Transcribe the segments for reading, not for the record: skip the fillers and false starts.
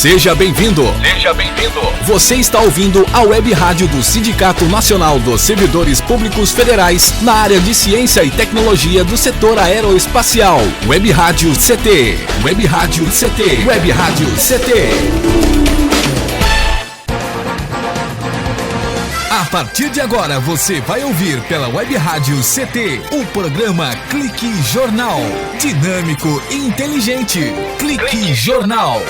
Seja bem-vindo. Seja bem-vindo. Você está ouvindo a Web Rádio do Sindicato Nacional dos Servidores Públicos Federais na área de Ciência e Tecnologia do setor aeroespacial. Web Rádio CT. Web Rádio CT. Web Rádio CT. A partir de agora você vai ouvir pela Web Rádio CT o programa Clique Jornal. Dinâmico e inteligente. Clique Jornal.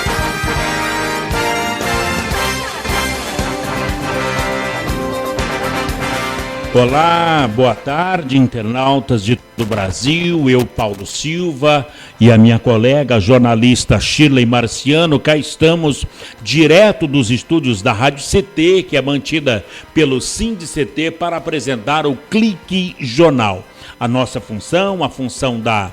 Olá, boa tarde, internautas de todo o Brasil. Eu, Paulo Silva, e a minha colega jornalista Shirley Marciano, cá estamos direto dos estúdios da Rádio CT, que é mantida pelo SINDI-CT, para apresentar o Clique Jornal. A nossa função, a função da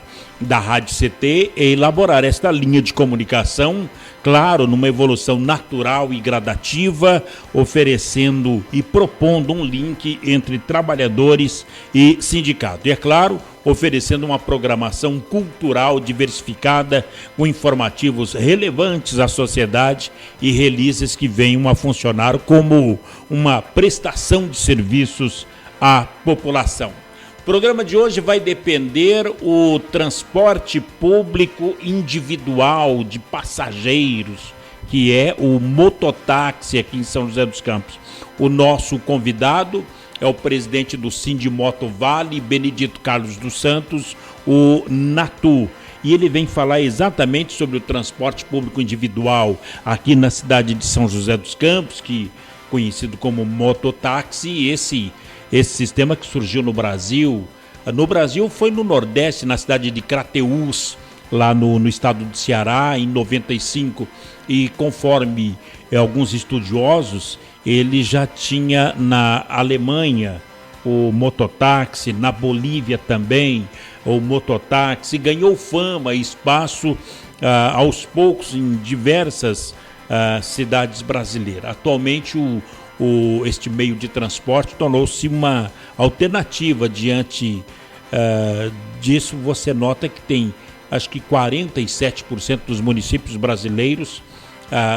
Rádio CT, é elaborar esta linha de comunicação, claro, numa evolução natural e gradativa, oferecendo e propondo um link entre trabalhadores e sindicato. E, é claro, oferecendo uma programação cultural diversificada, com informativos relevantes à sociedade e releases que venham a funcionar como uma prestação de serviços à população. O programa de hoje vai depender o transporte público individual de passageiros, que é o mototáxi aqui em São José dos Campos. O nosso convidado é o presidente do Sindimoto Vale, Benedito Carlos dos Santos, o Natu. E ele vem falar exatamente sobre o transporte público individual aqui na cidade de São José dos Campos, que conhecido como mototáxi, esse sistema que surgiu no Brasil. No Brasil foi no Nordeste, na cidade de Crateús, lá no estado do Ceará, em 95. E conforme alguns estudiosos, ele já tinha na Alemanha o mototáxi, na Bolívia também o mototáxi, ganhou fama e espaço aos poucos em diversas cidades brasileiras. Atualmente este meio de transporte tornou-se uma alternativa. Diante disso, você nota que tem, acho que 47% dos municípios brasileiros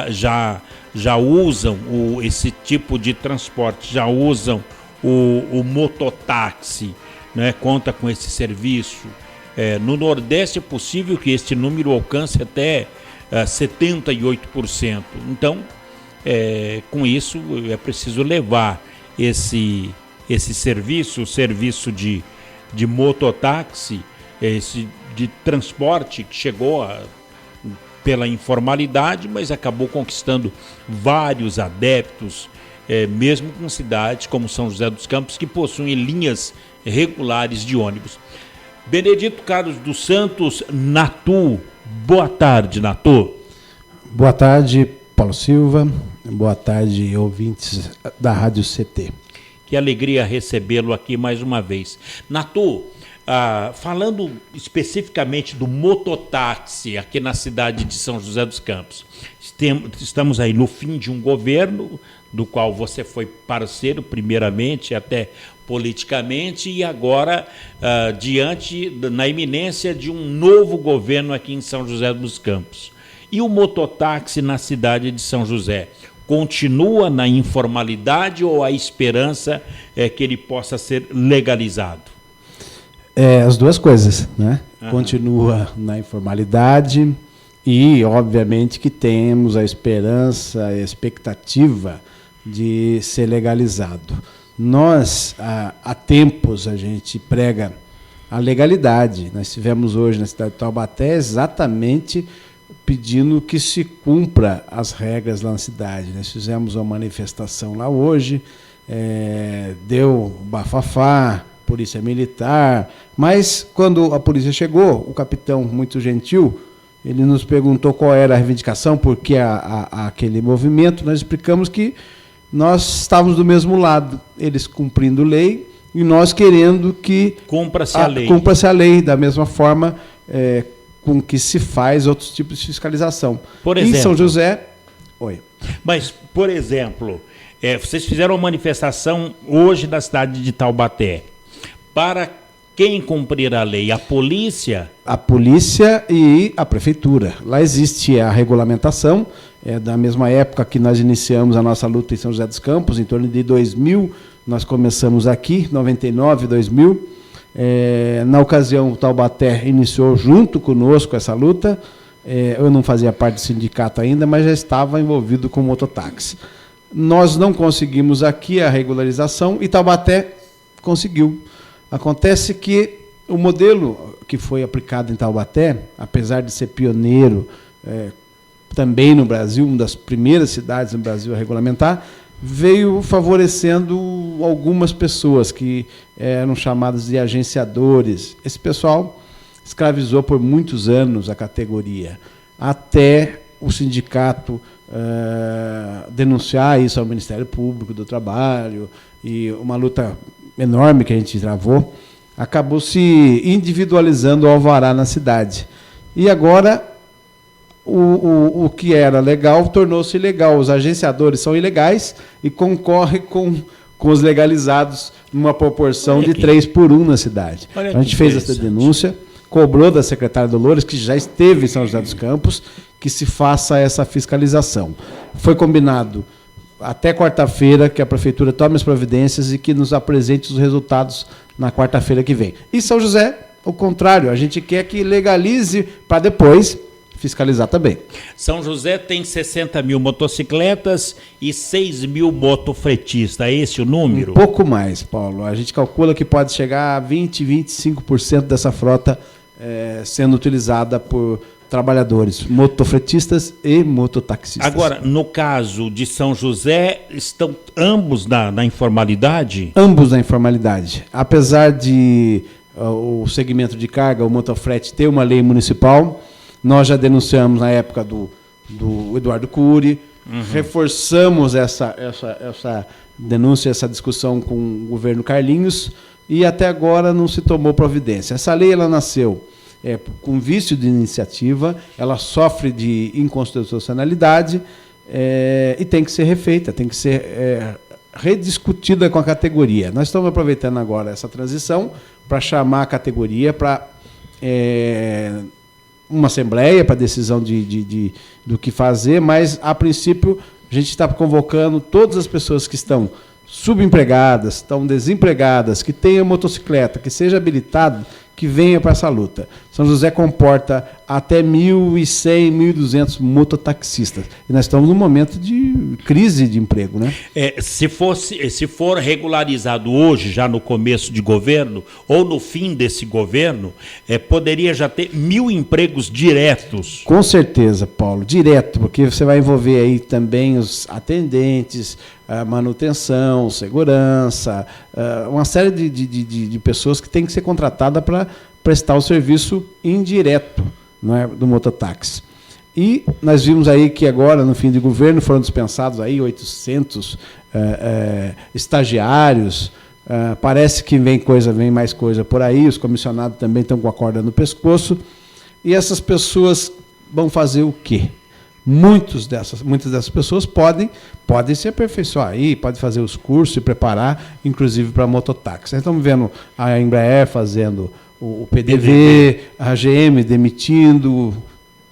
já usam esse tipo de transporte, já usam o mototáxi, né? Conta com esse serviço. No Nordeste é possível que este número alcance até 78%. Então, com isso é preciso levar esse serviço, o serviço de mototáxi, esse de transporte que chegou pela informalidade, mas acabou conquistando vários adeptos, mesmo com cidades como São José dos Campos, que possuem linhas regulares de ônibus. Benedito Carlos dos Santos, Natu. Boa tarde, Natu. Boa tarde, Paulo Silva. Boa tarde, ouvintes da Rádio CT. Que alegria recebê-lo aqui mais uma vez. Natu, falando especificamente do mototáxi aqui na cidade de São José dos Campos, estamos aí no fim de um governo do qual você foi parceiro, primeiramente, até politicamente, e agora na iminência de um novo governo aqui em São José dos Campos. E o mototáxi na cidade de São José continua na informalidade ou a esperança é que ele possa ser legalizado? As duas coisas, né? Continua na informalidade e, obviamente, que temos a esperança, a expectativa de ser legalizado. Nós, há tempos, a gente prega a legalidade. Nós tivemos hoje na cidade de Taubaté exatamente pedindo que se cumpra as regras lá na cidade. Nós fizemos uma manifestação lá hoje, deu bafafá, polícia militar, mas quando a polícia chegou, o capitão, muito gentil, ele nos perguntou qual era a reivindicação, por que aquele movimento. Nós explicamos que nós estávamos do mesmo lado, eles cumprindo lei e nós querendo que cumpra-se a lei. Cumpra-se a lei, da mesma forma com que se faz outros tipos de fiscalização. Por exemplo, em São José... Oi. Mas, por exemplo, vocês fizeram uma manifestação hoje na cidade de Taubaté. Para quem cumprir a lei? A polícia? A polícia e a prefeitura. Lá existe a regulamentação, da mesma época que nós iniciamos a nossa luta em São José dos Campos, em torno de 2000, nós começamos aqui, 99, 2000. Na ocasião, o Taubaté iniciou junto conosco essa luta. Eu não fazia parte do sindicato ainda, mas já estava envolvido com o mototáxi. Nós não conseguimos aqui a regularização e Taubaté conseguiu. Acontece que o modelo que foi aplicado em Taubaté, apesar de ser pioneiro também no Brasil, uma das primeiras cidades no Brasil a regulamentar, veio favorecendo algumas pessoas que eram chamadas de agenciadores. Esse pessoal escravizou por muitos anos a categoria, até o sindicato denunciar isso ao Ministério Público do Trabalho, e uma luta enorme que a gente travou, acabou se individualizando o alvará na cidade. E agora o que era legal tornou-se ilegal. Os agenciadores são ilegais e concorrem com os legalizados numa proporção de 3-1 na cidade. A gente fez essa denúncia, cobrou da secretária Dolores, que já esteve em São José dos Campos, que se faça essa fiscalização. Foi combinado até quarta-feira que a prefeitura tome as providências e que nos apresente os resultados na quarta-feira que vem. E São José, o contrário, a gente quer que legalize para depois fiscalizar também. São José tem 60 mil motocicletas e 6 mil motofretistas, é esse o número? Um pouco mais, Paulo. A gente calcula que pode chegar a 20-25% dessa frota sendo utilizada por trabalhadores, motofretistas e mototaxistas. Agora, no caso de São José, estão ambos na informalidade? Ambos na informalidade. Apesar de o segmento de carga, o motofrete, ter uma lei municipal, nós já denunciamos na época do Eduardo Cury, reforçamos essa denúncia, essa discussão com o governo Carlinhos, e até agora não se tomou providência. Essa lei ela nasceu com vício de iniciativa, ela sofre de inconstitucionalidade e tem que ser refeita, tem que ser rediscutida com a categoria. Nós estamos aproveitando agora essa transição para chamar a categoria para uma assembleia para decisão do que fazer, mas, a princípio, a gente está convocando todas as pessoas que estão subempregadas, estão desempregadas, que tenham motocicleta, que seja habilitado, que venha para essa luta. São José comporta até 1.100, 1.200 mototaxistas. E nós estamos num momento de crise de emprego, né? Se for regularizado hoje, já no começo de governo, ou no fim desse governo, poderia já ter 1.000 empregos diretos. Com certeza, Paulo, direto, porque você vai envolver aí também os atendentes, a manutenção, segurança, uma série de pessoas que têm que ser contratadas para prestar o serviço indireto, não é, do mototáxi. E nós vimos aí que agora, no fim de governo, foram dispensados aí 800 estagiários. Parece que vem mais coisa por aí, os comissionados também estão com a corda no pescoço. E essas pessoas vão fazer o quê? Muitas dessas pessoas podem se aperfeiçoar aí, podem fazer os cursos e preparar, inclusive para mototáxi. Nós estamos vendo a Embraer fazendo o PDV, a GM demitindo,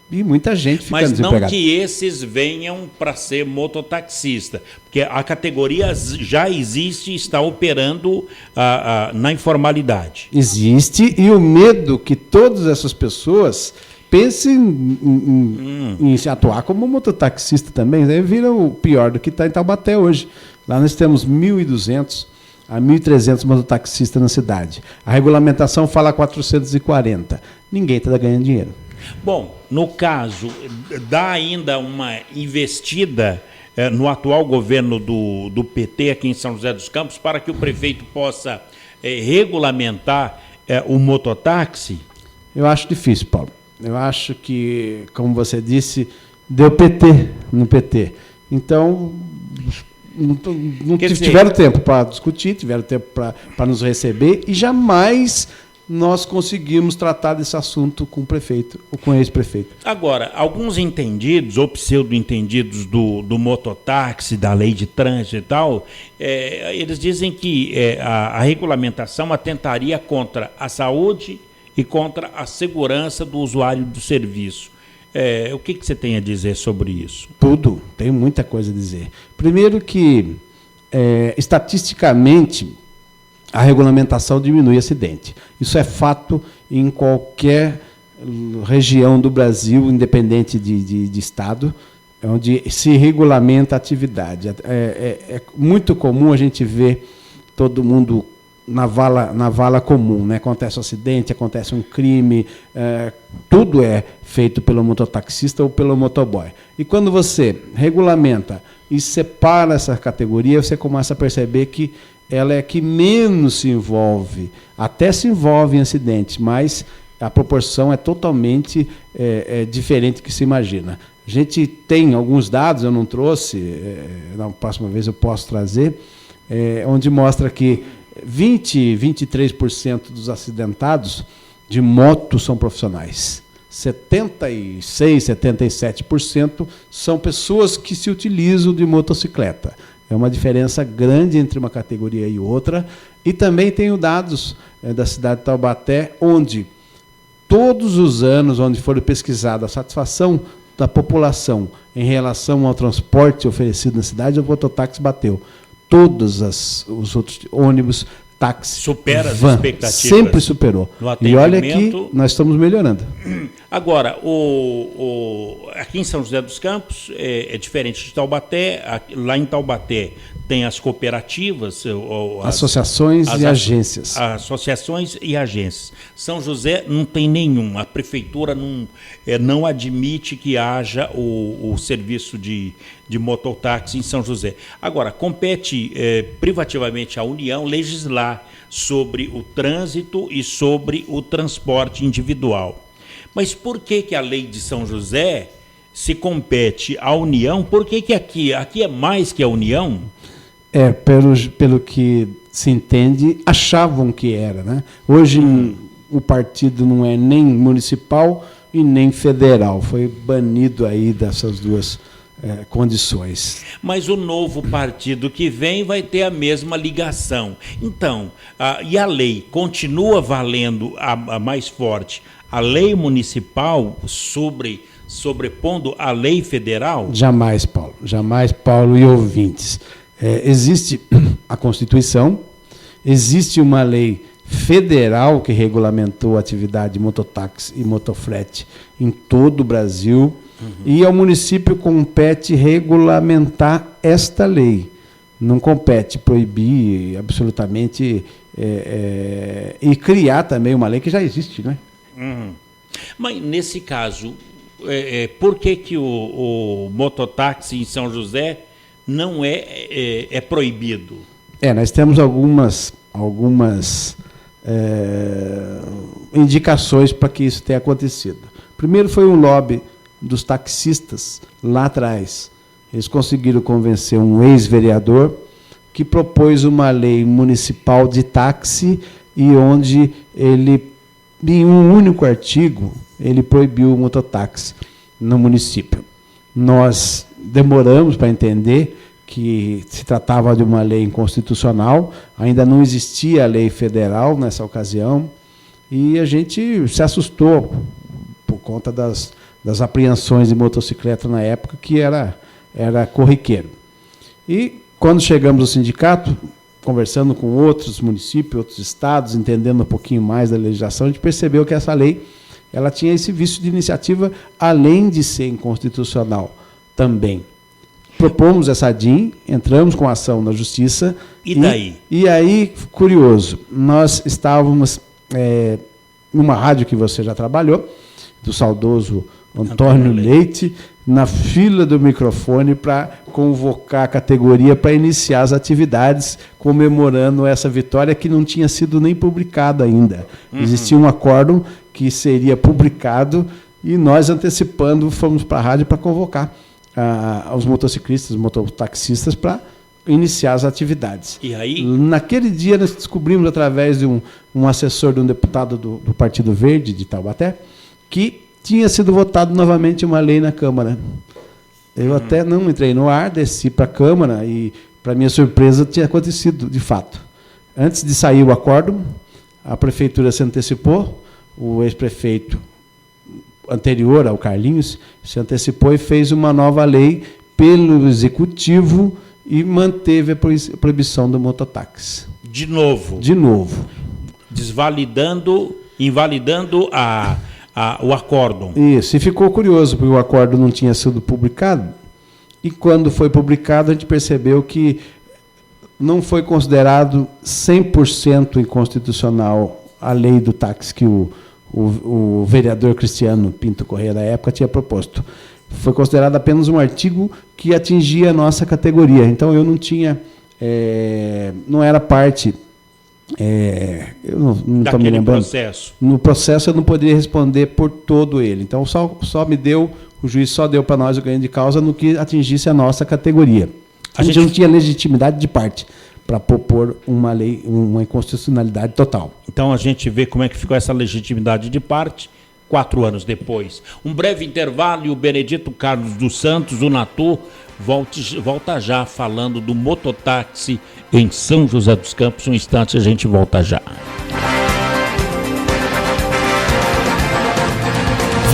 e muita gente ficando desempregada. Mas não que esses venham para ser mototaxista, porque a categoria já existe e está operando na informalidade. Existe, e o medo que todas essas pessoas pensem em se atuar como mototaxista também, aí vira o pior do que está em Taubaté hoje. Lá nós temos 1.200 a 1.300 mototaxistas na cidade. A regulamentação fala 440. Ninguém está ganhando dinheiro. Bom, no caso, dá ainda uma investida no atual governo do PT aqui em São José dos Campos para que o prefeito possa regulamentar o mototáxi? Eu acho difícil, Paulo. Eu acho que, como você disse, deu PT no PT. Então, não tiveram tempo para discutir, tiveram tempo para nos receber, e jamais nós conseguimos tratar desse assunto com o prefeito ou com o ex-prefeito. Agora, alguns entendidos ou pseudo-entendidos do mototáxi, da lei de trânsito e tal, eles dizem que a regulamentação atentaria contra a saúde e contra a segurança do usuário do serviço. O que você tem a dizer sobre isso? Tudo, tenho muita coisa a dizer. Primeiro que, estatisticamente, a regulamentação diminui acidente. Isso é fato em qualquer região do Brasil, independente de estado, onde se regulamenta a atividade. É muito comum a gente ver todo mundo na vala comum, né? Acontece um acidente, acontece um crime, tudo é feito pelo mototaxista ou pelo motoboy. E quando você regulamenta e separa essa categoria, você começa a perceber que ela é que menos se envolve, até se envolve em acidentes, mas a proporção é totalmente diferente do que se imagina. A gente tem alguns dados, eu não trouxe, na próxima vez eu posso trazer, onde mostra que 23% dos acidentados de moto são profissionais. 76%, 77% são pessoas que se utilizam de motocicleta. É uma diferença grande entre uma categoria e outra. E também tenho dados da cidade de Taubaté, onde todos os anos, onde foi pesquisada a satisfação da população em relação ao transporte oferecido na cidade, o mototáxi bateu. Todos os outros ônibus, táxi, supera as van, expectativas. Sempre superou. E olha que nós estamos melhorando. Agora, aqui em São José dos Campos é diferente de Taubaté. Lá em Taubaté tem as cooperativas, associações e agências. Associações e agências. São José não tem nenhum. A prefeitura não admite que haja o serviço de mototáxi em São José. Agora, compete privativamente à União legislar sobre o trânsito e sobre o transporte individual. Mas por que a lei de São José se compete à União? Por que aqui é mais que a União? Pelo que se entende, achavam que era, né? Hoje o partido não é nem municipal e nem federal. Foi banido aí dessas duas condições. Mas o novo partido que vem vai ter a mesma ligação. Então, e a lei continua valendo a mais forte? A lei municipal sobrepondo a lei federal? Jamais, Paulo e ouvintes. Existe a Constituição, existe uma lei federal que regulamentou a atividade de mototáxi e motofrete em todo o Brasil, e ao município compete regulamentar esta lei. Não compete proibir absolutamente e criar também uma lei que já existe, né? Mas, nesse caso, por que o mototáxi em São José não é proibido? Nós temos algumas indicações para que isso tenha acontecido. Primeiro foi um lobby dos taxistas lá atrás. Eles conseguiram convencer um ex-vereador que propôs uma lei municipal de táxi e onde ele, em um único artigo, ele proibiu o mototáxi no município. Nós demoramos para entender que se tratava de uma lei inconstitucional, ainda não existia a lei federal nessa ocasião, e a gente se assustou por conta das apreensões de motocicleta na época, que era corriqueiro. E, quando chegamos ao sindicato, conversando com outros municípios, outros estados, entendendo um pouquinho mais da legislação, a gente percebeu que essa lei ela tinha esse vício de iniciativa, além de ser inconstitucional também. Propomos essa DIN, entramos com ação na Justiça. E daí? E aí, curioso, nós estávamos numa rádio que você já trabalhou, do saudoso Antônio Leite, na fila do microfone para convocar a categoria para iniciar as atividades, comemorando essa vitória que não tinha sido nem publicada ainda. Existia um acórdão que seria publicado e nós, antecipando, fomos para a rádio para convocar os motociclistas, os mototaxistas, para iniciar as atividades. E aí? Naquele dia, nós descobrimos, através de um assessor de um deputado do Partido Verde, de Taubaté, que tinha sido votado novamente uma lei na Câmara. Eu até não entrei no ar, desci para a Câmara e, para minha surpresa, tinha acontecido, de fato. Antes de sair o acórdão, a Prefeitura se antecipou, o ex-prefeito anterior ao Carlinhos, se antecipou e fez uma nova lei pelo Executivo e manteve a proibição do mototáxi. De novo. Invalidando o acórdão. Isso, e ficou curioso, porque o acórdão não tinha sido publicado, e quando foi publicado a gente percebeu que não foi considerado 100% inconstitucional a lei do táxi que o vereador Cristiano Pinto Corrêa, da época, tinha proposto. Foi considerado apenas um artigo que atingia a nossa categoria. Então, eu não tinha... não era parte... eu não estou me lembrando. Processo. No processo, eu não poderia responder por todo ele. Então, o juiz só deu para nós o ganho de causa no que atingisse a nossa categoria. A gente não tinha legitimidade de parte para propor uma lei, uma inconstitucionalidade total. Então a gente vê como é que ficou essa legitimidade de parte 4 anos depois. Um breve intervalo e o Benedito Carlos dos Santos, o Natu, volta já falando do mototáxi em São José dos Campos. Um instante, a gente volta já.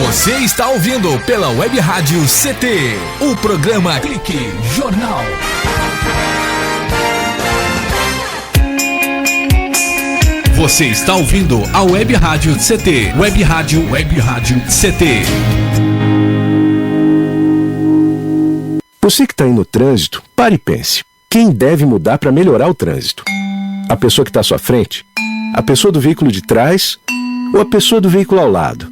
Você está ouvindo pela Web Rádio CT, o programa Clique Jornal. Você está ouvindo a Web Rádio CT, Web Rádio CT. Você que está aí no trânsito, pare e pense. Quem deve mudar para melhorar o trânsito? A pessoa que está à sua frente? A pessoa do veículo de trás? Ou a pessoa do veículo ao lado?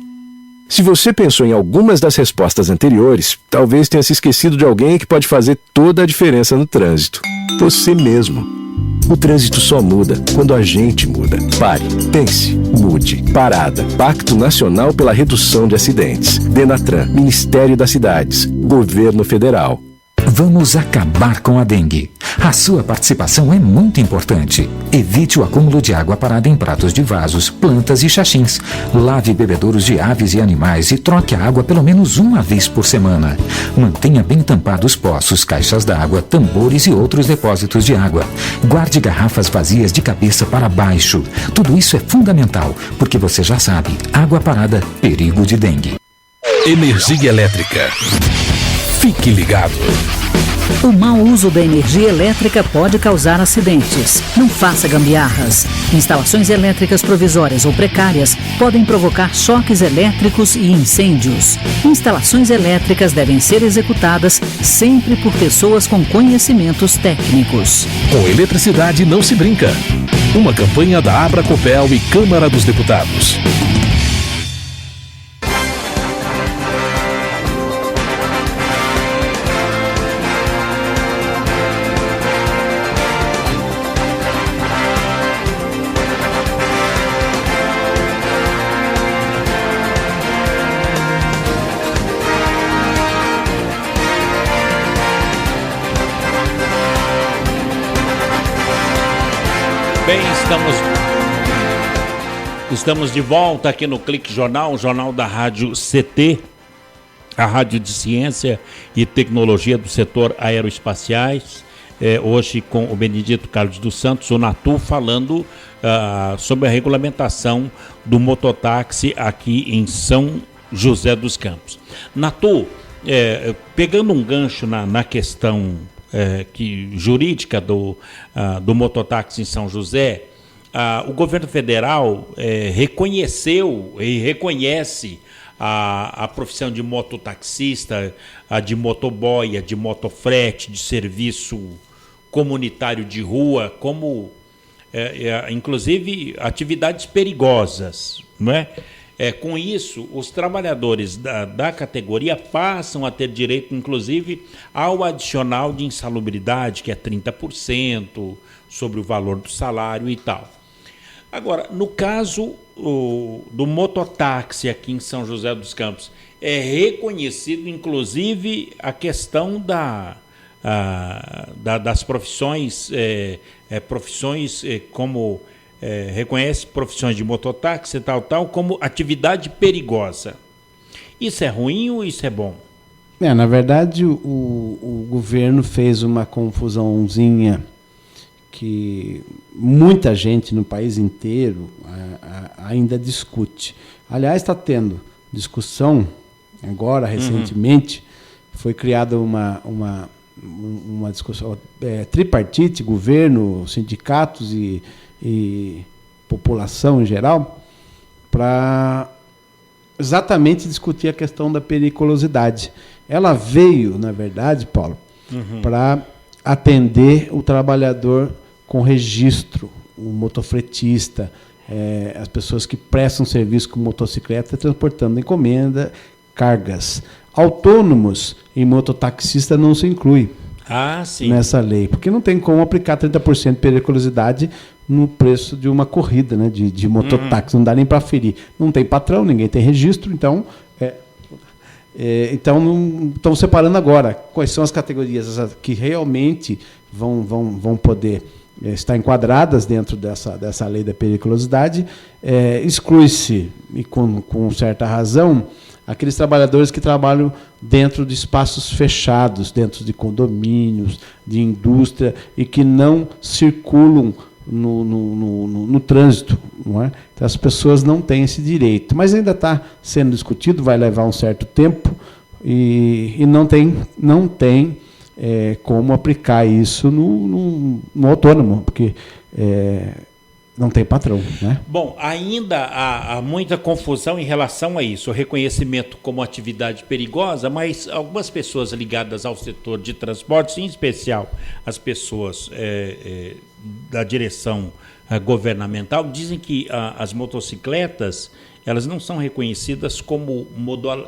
Se você pensou em algumas das respostas anteriores, talvez tenha se esquecido de alguém que pode fazer toda a diferença no trânsito. Você mesmo. O trânsito só muda quando a gente muda. Pare, pense, mude. Parada. Pacto Nacional pela Redução de Acidentes. Denatran, Ministério das Cidades, Governo Federal. Vamos acabar com a dengue. A sua participação é muito importante. Evite o acúmulo de água parada em pratos de vasos, plantas e xaxins. Lave bebedouros de aves e animais e troque a água pelo menos uma vez por semana. Mantenha bem tampados poços, caixas d'água, tambores e outros depósitos de água. Guarde garrafas vazias de cabeça para baixo. Tudo isso é fundamental, porque você já sabe, água parada, perigo de dengue. Energia elétrica. Fique ligado. O mau uso da energia elétrica pode causar acidentes. Não faça gambiarras. Instalações elétricas provisórias ou precárias podem provocar choques elétricos e incêndios. Instalações elétricas devem ser executadas sempre por pessoas com conhecimentos técnicos. Com eletricidade não se brinca. Uma campanha da Abracopel e Câmara dos Deputados. Bem, estamos de volta aqui no Clique Jornal, o jornal da Rádio CT, a Rádio de Ciência e Tecnologia do setor aeroespaciais. Hoje com o Benedito Carlos dos Santos, o Natu, falando sobre a regulamentação do mototáxi aqui em São José dos Campos. Natu, pegando um gancho na questão jurídica do mototáxi em São José, o governo federal reconheceu e reconhece a profissão de mototaxista, de motoboy, de motofrete, de serviço comunitário de rua, como inclusive atividades perigosas, não é? Com isso, os trabalhadores da categoria passam a ter direito, inclusive, ao adicional de insalubridade, que é 30% sobre o valor do salário e tal. Agora, no caso do mototáxi aqui em São José dos Campos, é reconhecido, inclusive, a questão das profissões, como... reconhece profissões de mototáxi tal, como atividade perigosa. Isso é ruim ou isso é bom? Na verdade, o governo fez uma confusãozinha que muita gente no país inteiro ainda discute. Aliás, está tendo discussão, agora, recentemente, foi criada uma discussão tripartite, governo, sindicatos e população em geral, para exatamente discutir a questão da periculosidade. Ela veio, na verdade, Paulo, para atender o trabalhador com registro, o motofretista, as pessoas que prestam serviço com motocicleta, transportando encomenda, cargas. Autônomos e mototaxista não se inclui nessa lei, porque não tem como aplicar 30% de periculosidade no preço de uma corrida, né, de mototáxi, não dá nem para ferir. Não tem patrão, ninguém tem registro, então estão separando agora quais são as categorias que realmente vão poder estar enquadradas dentro dessa lei da periculosidade. Exclui-se, e com certa razão, aqueles trabalhadores que trabalham dentro de espaços fechados, dentro de condomínios, de indústria, e que não circulam no trânsito. Não é? Então, as pessoas não têm esse direito. Mas ainda está sendo discutido, vai levar um certo tempo, e não tem como aplicar isso no autônomo, porque não tem patrão, né? Bom, ainda há muita confusão em relação a isso, o reconhecimento como atividade perigosa, mas algumas pessoas ligadas ao setor de transportes, em especial as pessoas da direção governamental, dizem que as motocicletas elas não são reconhecidas como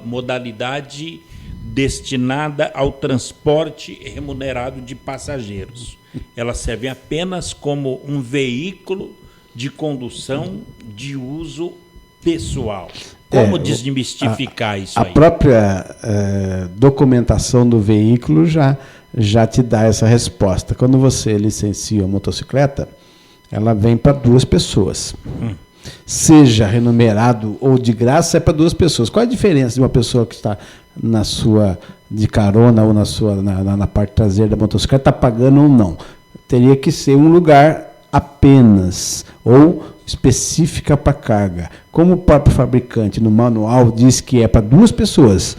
modalidade destinada ao transporte remunerado de passageiros. Elas servem apenas como um veículo de condução de uso pessoal. Como desmistificar isso aí? A própria documentação do veículo já te dá essa resposta. Quando você licencia uma motocicleta, ela vem para 2 pessoas. Seja remunerado ou de graça, é para 2 pessoas. Qual é a diferença de uma pessoa que está de carona ou na parte traseira da motocicleta, está pagando ou não? Teria que ser um lugar apenas, ou específica para carga. Como o próprio fabricante no manual diz que é para 2 pessoas,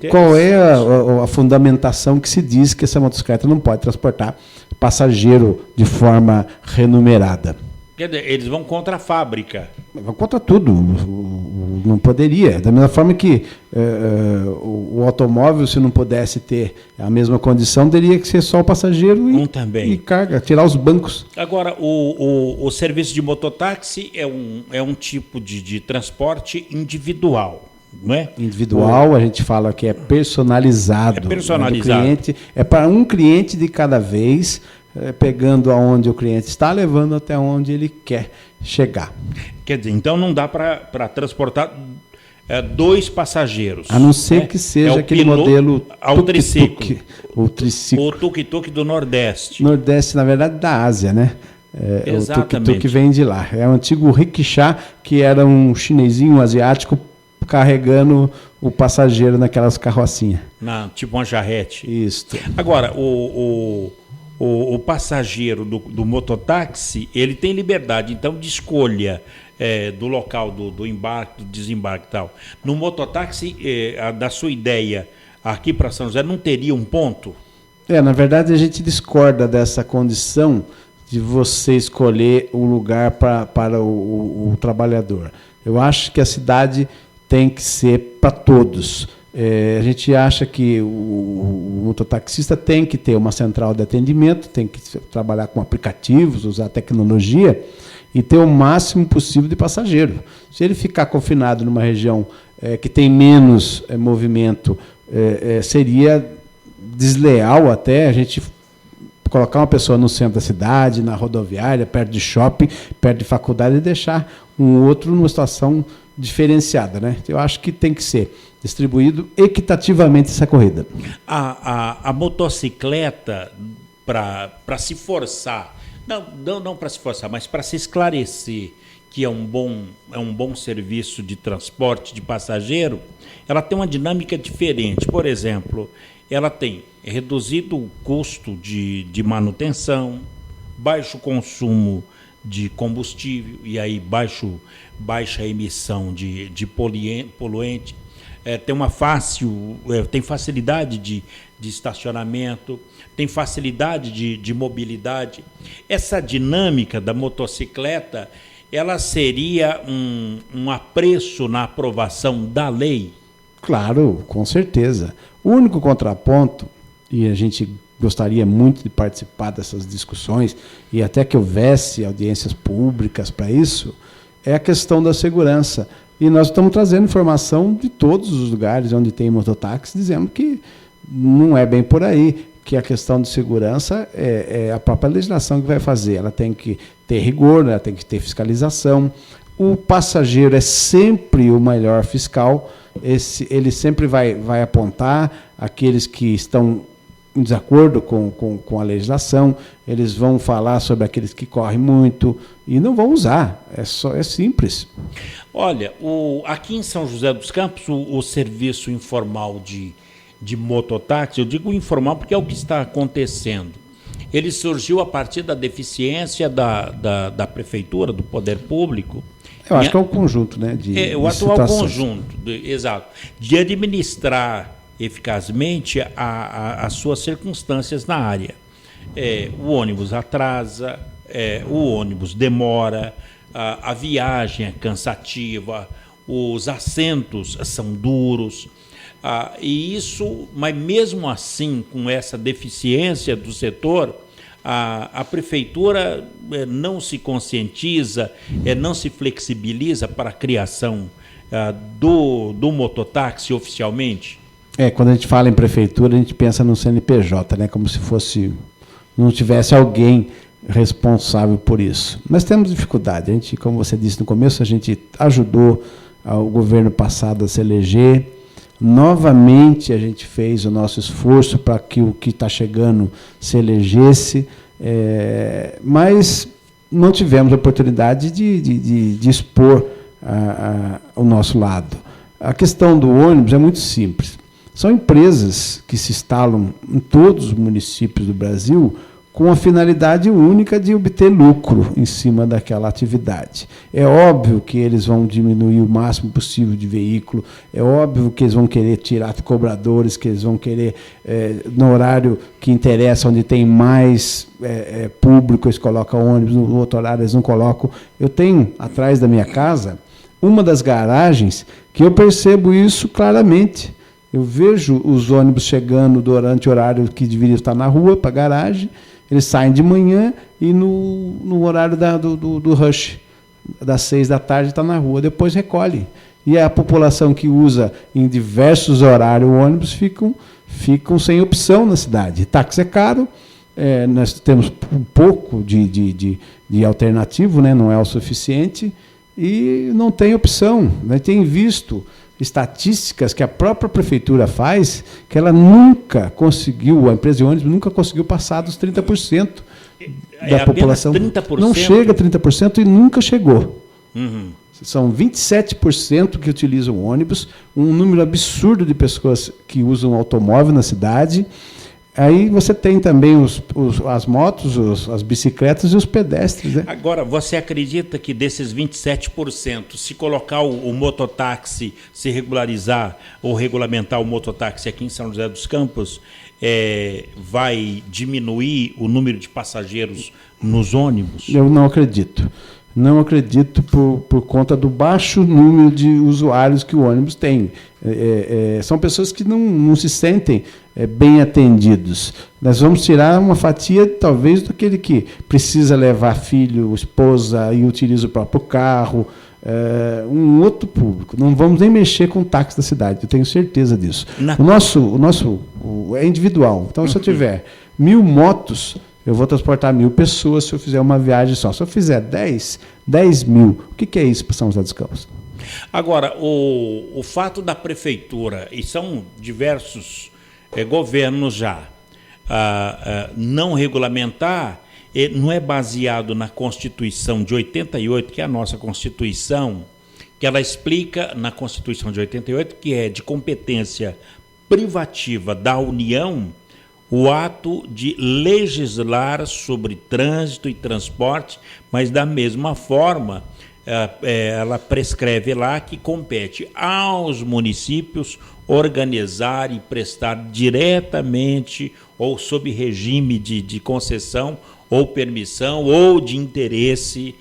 qual é a fundamentação que se diz que essa motocicleta não pode transportar passageiro de forma remunerada? Quer dizer, eles vão contra a fábrica. Vão contra tudo. Não poderia. Da mesma forma que o automóvel, se não pudesse ter a mesma condição, teria que ser só o passageiro e carga, tirar os bancos. Agora, o serviço de mototáxi é um tipo de transporte individual, não é? Individual, a gente fala que é personalizado. É personalizado. É para um cliente de cada vez, pegando aonde o cliente está, levando até onde ele quer chegar. Quer dizer, então não dá para transportar 2 passageiros. A não ser que seja aquele modelo triciclo. O triciclo. O tuk-tuk do Nordeste. Nordeste, na verdade, da Ásia, né? Exatamente. O tuk-tuk vem de lá. É o antigo rickshaw, que era um chinesinho asiático carregando o passageiro naquelas carrocinhas. Tipo uma charrete. Isso. Agora, o passageiro do mototáxi, ele tem liberdade, então, de escolha do local do embarque, do desembarque e tal. No mototáxi, da sua ideia, aqui para São José, não teria um ponto? Na verdade, a gente discorda dessa condição de você escolher o lugar para o trabalhador. Eu acho que a cidade tem que ser para todos. A gente acha que o mototaxista tem que ter uma central de atendimento, tem que trabalhar com aplicativos, usar tecnologia e ter o máximo possível de passageiro. Se ele ficar confinado numa região que tem menos movimento, seria desleal até a gente colocar uma pessoa no centro da cidade, na rodoviária, perto de shopping, perto de faculdade, e deixar um outro numa situação diferenciada, né? Eu acho que tem que ser distribuído equitativamente essa corrida. A motocicleta, para se forçar, não para se forçar, mas para se esclarecer que é um bom serviço de transporte de passageiro, ela tem uma dinâmica diferente. Por exemplo, ela tem reduzido o custo de manutenção, baixo consumo de combustível, e aí baixa emissão de poluente, tem facilidade de estacionamento, tem facilidade de mobilidade. Essa dinâmica da motocicleta, ela seria um apreço na aprovação da lei? Claro, com certeza. O único contraponto, e a gente gostaria muito de participar dessas discussões, e até que houvesse audiências públicas para isso, é a questão da segurança. E nós estamos trazendo informação de todos os lugares onde tem mototáxi, dizendo que não é bem por aí, que a questão de segurança é a própria legislação que vai fazer. Ela tem que ter rigor, ela tem que ter fiscalização. O passageiro é sempre o melhor fiscal, ele sempre vai apontar aqueles que estão em desacordo com a legislação, eles vão falar sobre aqueles que correm muito e não vão usar, é simples. Olha, aqui em São José dos Campos, o serviço informal de mototáxi, eu digo informal porque é o que está acontecendo, ele surgiu a partir da deficiência da prefeitura, do poder público. Eu acho que é um conjunto, né? O atual conjunto, exato, de administrar eficazmente as suas circunstâncias na área. O ônibus atrasa, o ônibus demora, a viagem é cansativa, os assentos são duros, e isso, mas mesmo assim, com essa deficiência do setor, a prefeitura não se conscientiza, não se flexibiliza para a criação do mototáxi oficialmente? Quando a gente fala em prefeitura, a gente pensa no CNPJ, né? Como se não tivesse alguém responsável por isso. Nós temos dificuldade. A gente, como você disse no começo, a gente ajudou o governo passado a se eleger. Novamente a gente fez o nosso esforço para que o que está chegando se elegesse, mas não tivemos oportunidade de expor o nosso lado. A questão do ônibus é muito simples. São empresas que se instalam em todos os municípios do Brasil com a finalidade única de obter lucro em cima daquela atividade. É óbvio que eles vão diminuir o máximo possível de veículo, é óbvio que eles vão querer tirar cobradores, que eles vão querer, no horário que interessa, onde tem mais público, eles colocam ônibus, no outro horário eles não colocam. Eu tenho, atrás da minha casa, uma das garagens que eu percebo isso claramente. Eu vejo os ônibus chegando durante o horário que deveria estar na rua, para a garagem, eles saem de manhã e no horário do rush, das 6 da tarde, está na rua, depois recolhe. E a população que usa em diversos horários o ônibus ficam sem opção na cidade. Táxi é caro, nós temos um pouco de alternativo, né? Não é o suficiente, e não tem opção. Nós temos visto estatísticas que a própria prefeitura faz, que ela nunca conseguiu, a empresa de ônibus nunca conseguiu passar dos 30% da população. 30%? Não chega a 30% e nunca chegou. Uhum. São 27% que utilizam ônibus, um número absurdo de pessoas que usam automóvel na cidade. Aí você tem também as motos, as bicicletas e os pedestres. Né? Agora, você acredita que desses 27%, se colocar o mototáxi, se regularizar ou regulamentar o mototáxi aqui em São José dos Campos, vai diminuir o número de passageiros nos ônibus? Eu não acredito. Não acredito por conta do baixo número de usuários que o ônibus tem. São pessoas que não se sentem bem atendidos. Nós vamos tirar uma fatia, talvez, daquele que precisa levar filho, esposa e utiliza o próprio carro, um outro público. Não vamos nem mexer com o táxi da cidade, eu tenho certeza disso. O nosso é individual. Então, se eu tiver 1.000 motos, eu vou transportar 1.000 pessoas se eu fizer uma viagem só. Se eu fizer 10 mil, o que é isso para São José dos Campos? Agora, o fato da prefeitura, e são diversos governos já, não regulamentar, não é baseado na Constituição de 88, que é a nossa Constituição, que ela explica na Constituição de 88, que é de competência privativa da União, o ato de legislar sobre trânsito e transporte, mas da mesma forma ela prescreve lá que compete aos municípios organizar e prestar diretamente ou sob regime de concessão ou permissão ou de interesse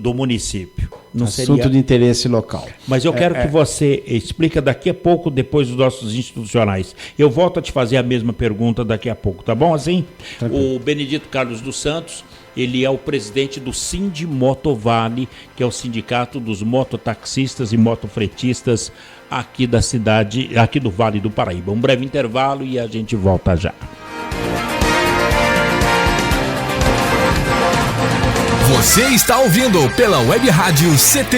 do município. Não Assunto seria... de interesse local. Mas eu quero que você explique daqui a pouco, depois dos nossos institucionais. Eu volto a te fazer a mesma pergunta daqui a pouco, tá bom assim? O Benedito Carlos dos Santos, ele é o presidente do Sindimotovale, que é o sindicato dos mototaxistas e motofretistas aqui da cidade, aqui do Vale do Paraíba. Um breve intervalo e a gente volta já. Você está ouvindo pela Web Rádio CT,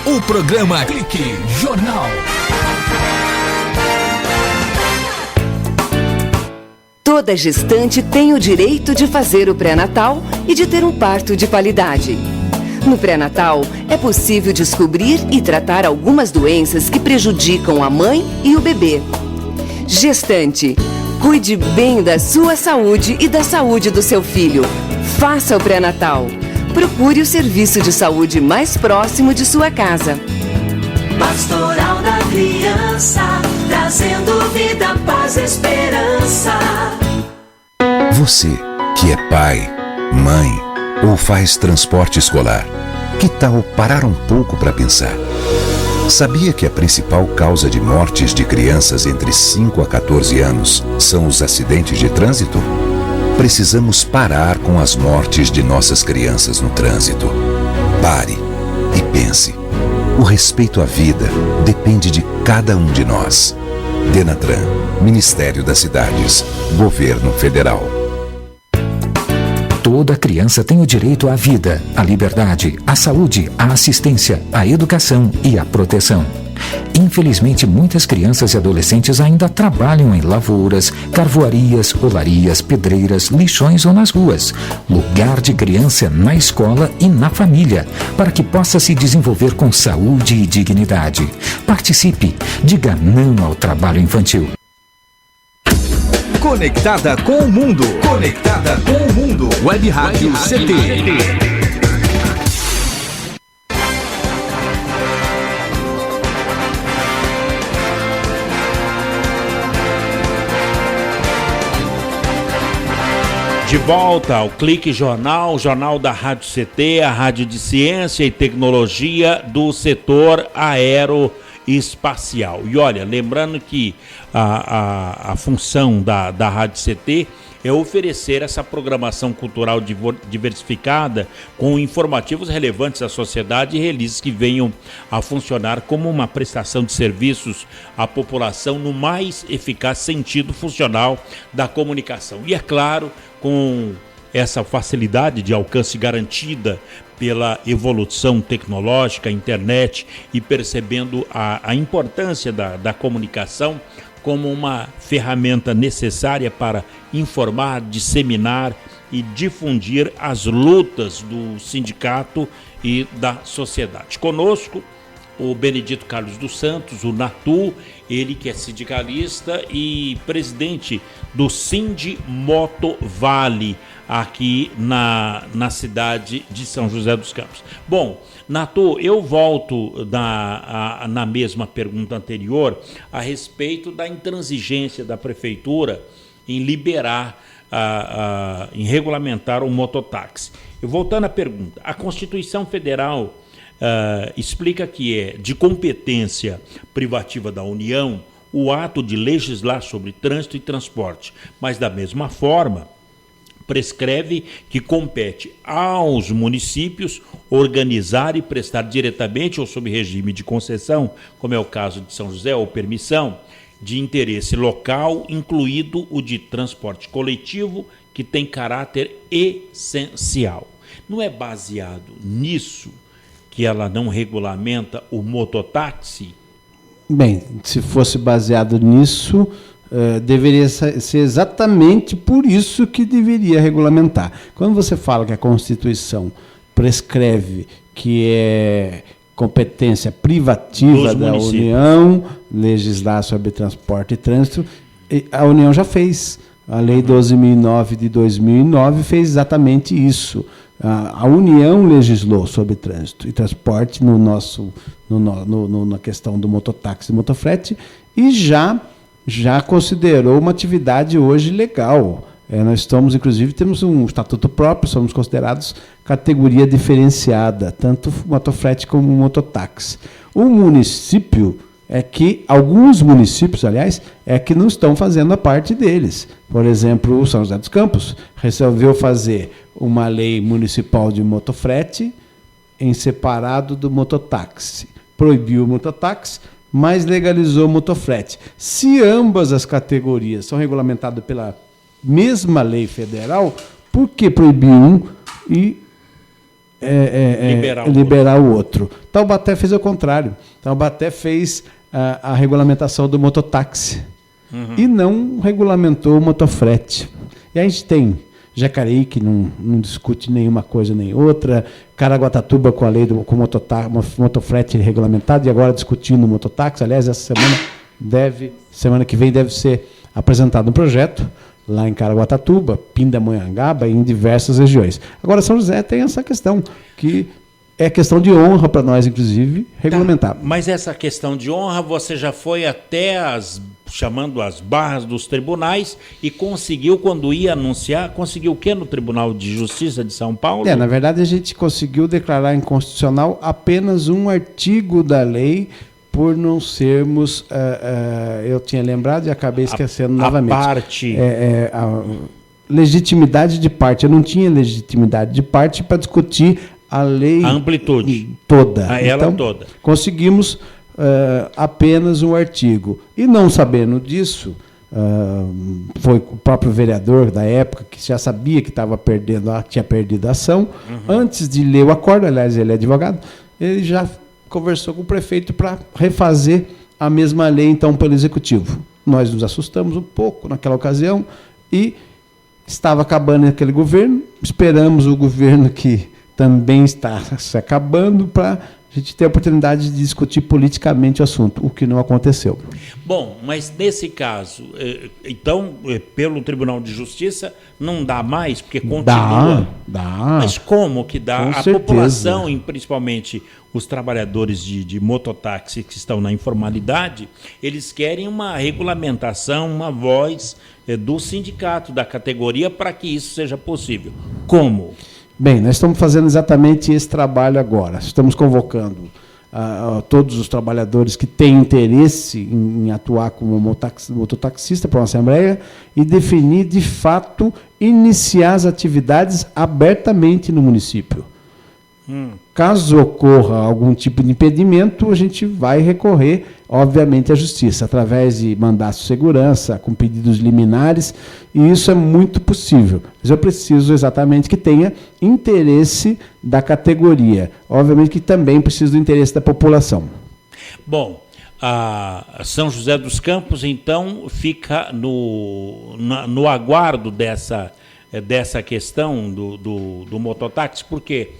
o programa Clique Jornal. Toda gestante tem o direito de fazer o pré-natal e de ter um parto de qualidade. No pré-natal, é possível descobrir e tratar algumas doenças que prejudicam a mãe e o bebê. Gestante, cuide bem da sua saúde e da saúde do seu filho. Faça o pré-natal. Procure o serviço de saúde mais próximo de sua casa. Pastoral da Criança, trazendo vida, paz e esperança. Você que é pai, mãe ou faz transporte escolar, que tal parar um pouco para pensar? Sabia que a principal causa de mortes de crianças entre 5 a 14 anos são os acidentes de trânsito? Precisamos parar com as mortes de nossas crianças no trânsito. Pare e pense. O respeito à vida depende de cada um de nós. Denatran, Ministério das Cidades, Governo Federal. Toda criança tem o direito à vida, à liberdade, à saúde, à assistência, à educação e à proteção. Infelizmente, muitas crianças e adolescentes ainda trabalham em lavouras, carvoarias, olarias, pedreiras, lixões ou nas ruas. Lugar de criança é na escola e na família, para que possa se desenvolver com saúde e dignidade. Participe, diga não ao trabalho infantil. Conectada com o mundo. Conectada com o mundo. Web Rádio CT. De volta ao Clique Jornal, jornal da Rádio CT, a rádio de ciência e tecnologia do setor aeroespacial. E olha, lembrando que a função da Rádio CT é oferecer essa programação cultural diversificada com informativos relevantes à sociedade e releases que venham a funcionar como uma prestação de serviços à população no mais eficaz sentido funcional da comunicação. E é claro, com essa facilidade de alcance garantida pela evolução tecnológica, internet, e percebendo a importância da comunicação como uma ferramenta necessária para informar, disseminar e difundir as lutas do sindicato e da sociedade. Conosco, o Benedito Carlos dos Santos, o Natu, ele que é sindicalista e presidente do Sindimotovale, aqui na cidade de São José dos Campos. Bom, Natu, eu volto na mesma pergunta anterior a respeito da intransigência da prefeitura em liberar, em regulamentar o mototáxi. Eu voltando à pergunta, a Constituição Federal explica que é de competência privativa da União o ato de legislar sobre trânsito e transporte, mas da mesma forma prescreve que compete aos municípios organizar e prestar diretamente ou sob regime de concessão, como é o caso de São José, ou permissão, de interesse local, incluído o de transporte coletivo, que tem caráter essencial. Não é baseado nisso que ela não regulamenta o mototáxi? Bem, se fosse baseado nisso, deveria ser exatamente por isso que deveria regulamentar. Quando você fala que a Constituição prescreve que é competência privativa da União legislar sobre transporte e trânsito, A União já fez. A Lei 12.009 de 2009 fez exatamente isso. A União legislou sobre trânsito e transporte na questão do mototáxi e motofrete e já considerou uma atividade hoje legal. Nós estamos, inclusive, temos um estatuto próprio, somos considerados categoria diferenciada, tanto motofrete como mototáxi. O município alguns municípios, aliás, que não estão fazendo a parte deles. Por exemplo, o São José dos Campos resolveu fazer uma lei municipal de motofrete em separado do mototáxi. Proibiu o mototáxi, mas legalizou o motofrete. Se ambas as categorias são regulamentadas pela mesma lei federal, por que proibir um e liberar o outro? Taubaté fez o contrário. Taubaté fez a regulamentação do mototáxi e não regulamentou o motofrete. E a gente tem Jacareí, que não discute nenhuma coisa nem outra, Caraguatatuba com a lei do motofrete regulamentado e agora discutindo o mototáxi. Aliás, semana que vem deve ser apresentado um projeto lá em Caraguatatuba, Pindamonhangaba e em diversas regiões. Agora, São José tem essa questão, que é questão de honra para nós, inclusive, regulamentar. Mas essa questão de honra, você já foi até chamando as barras dos tribunais e conseguiu, quando ia anunciar, conseguiu o quê no Tribunal de Justiça de São Paulo? Na verdade, a gente conseguiu declarar inconstitucional apenas um artigo da lei, por não sermos, eu tinha lembrado e acabei esquecendo novamente. A parte... a legitimidade de parte. Eu não tinha legitimidade de parte para discutir a lei... A amplitude. Toda. Ela toda. Conseguimos apenas um artigo. E não sabendo disso, foi o próprio vereador da época, que já sabia que tinha perdido a ação. Antes de ler o acordo, aliás, ele é advogado, ele já conversou com o prefeito para refazer a mesma lei, então, pelo Executivo. Nós nos assustamos um pouco naquela ocasião e estava acabando aquele governo, esperamos o governo que também está se acabando para a gente ter a oportunidade de discutir politicamente o assunto, o que não aconteceu. Bom, mas nesse caso, então, pelo Tribunal de Justiça, não dá mais, porque continua... Dá. Mas como que dá? Com a certeza. População, e principalmente os trabalhadores de mototáxi que estão na informalidade, eles querem uma regulamentação, uma voz do sindicato, da categoria, para que isso seja possível. Como? Bem, nós estamos fazendo exatamente esse trabalho agora. Estamos convocando todos os trabalhadores que têm interesse em atuar como mototaxista para uma assembleia e definir, de fato, iniciar as atividades abertamente no município. Caso ocorra algum tipo de impedimento, a gente vai recorrer, obviamente, à justiça, através de mandatos de segurança, com pedidos liminares, e isso é muito possível. Mas eu preciso exatamente que tenha interesse da categoria. Obviamente que também preciso do interesse da população. Bom, a São José dos Campos, então, fica no aguardo dessa questão do mototáxi, porque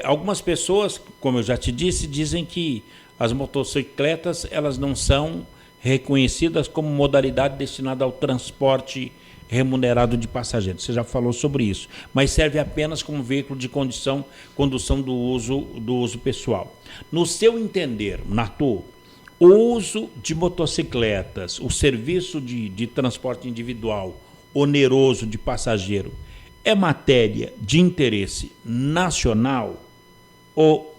algumas pessoas, como eu já te disse, dizem que as motocicletas elas não são reconhecidas como modalidade destinada ao transporte remunerado de passageiros. Você já falou sobre isso, mas serve apenas como veículo de condução do uso pessoal. No seu entender, Natu, o uso de motocicletas, o serviço de transporte individual oneroso de passageiro, é matéria de interesse nacional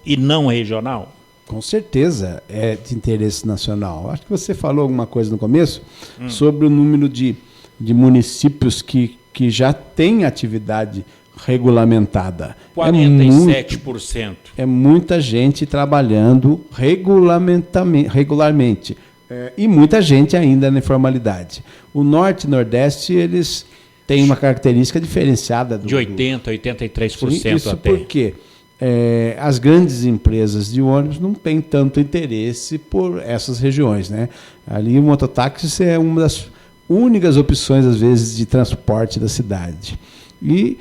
e não regional? Com certeza é de interesse nacional. Acho que você falou alguma coisa no começo sobre o número de municípios que já têm atividade regulamentada. 47%. É muita gente trabalhando regularmente. E muita gente ainda na informalidade. O Norte e Nordeste, eles têm uma característica diferenciada. De 80%, 83% isso até. Porque as grandes empresas de ônibus não têm tanto interesse por essas regiões, né? Ali o mototáxi é uma das únicas opções, às vezes, de transporte da cidade. E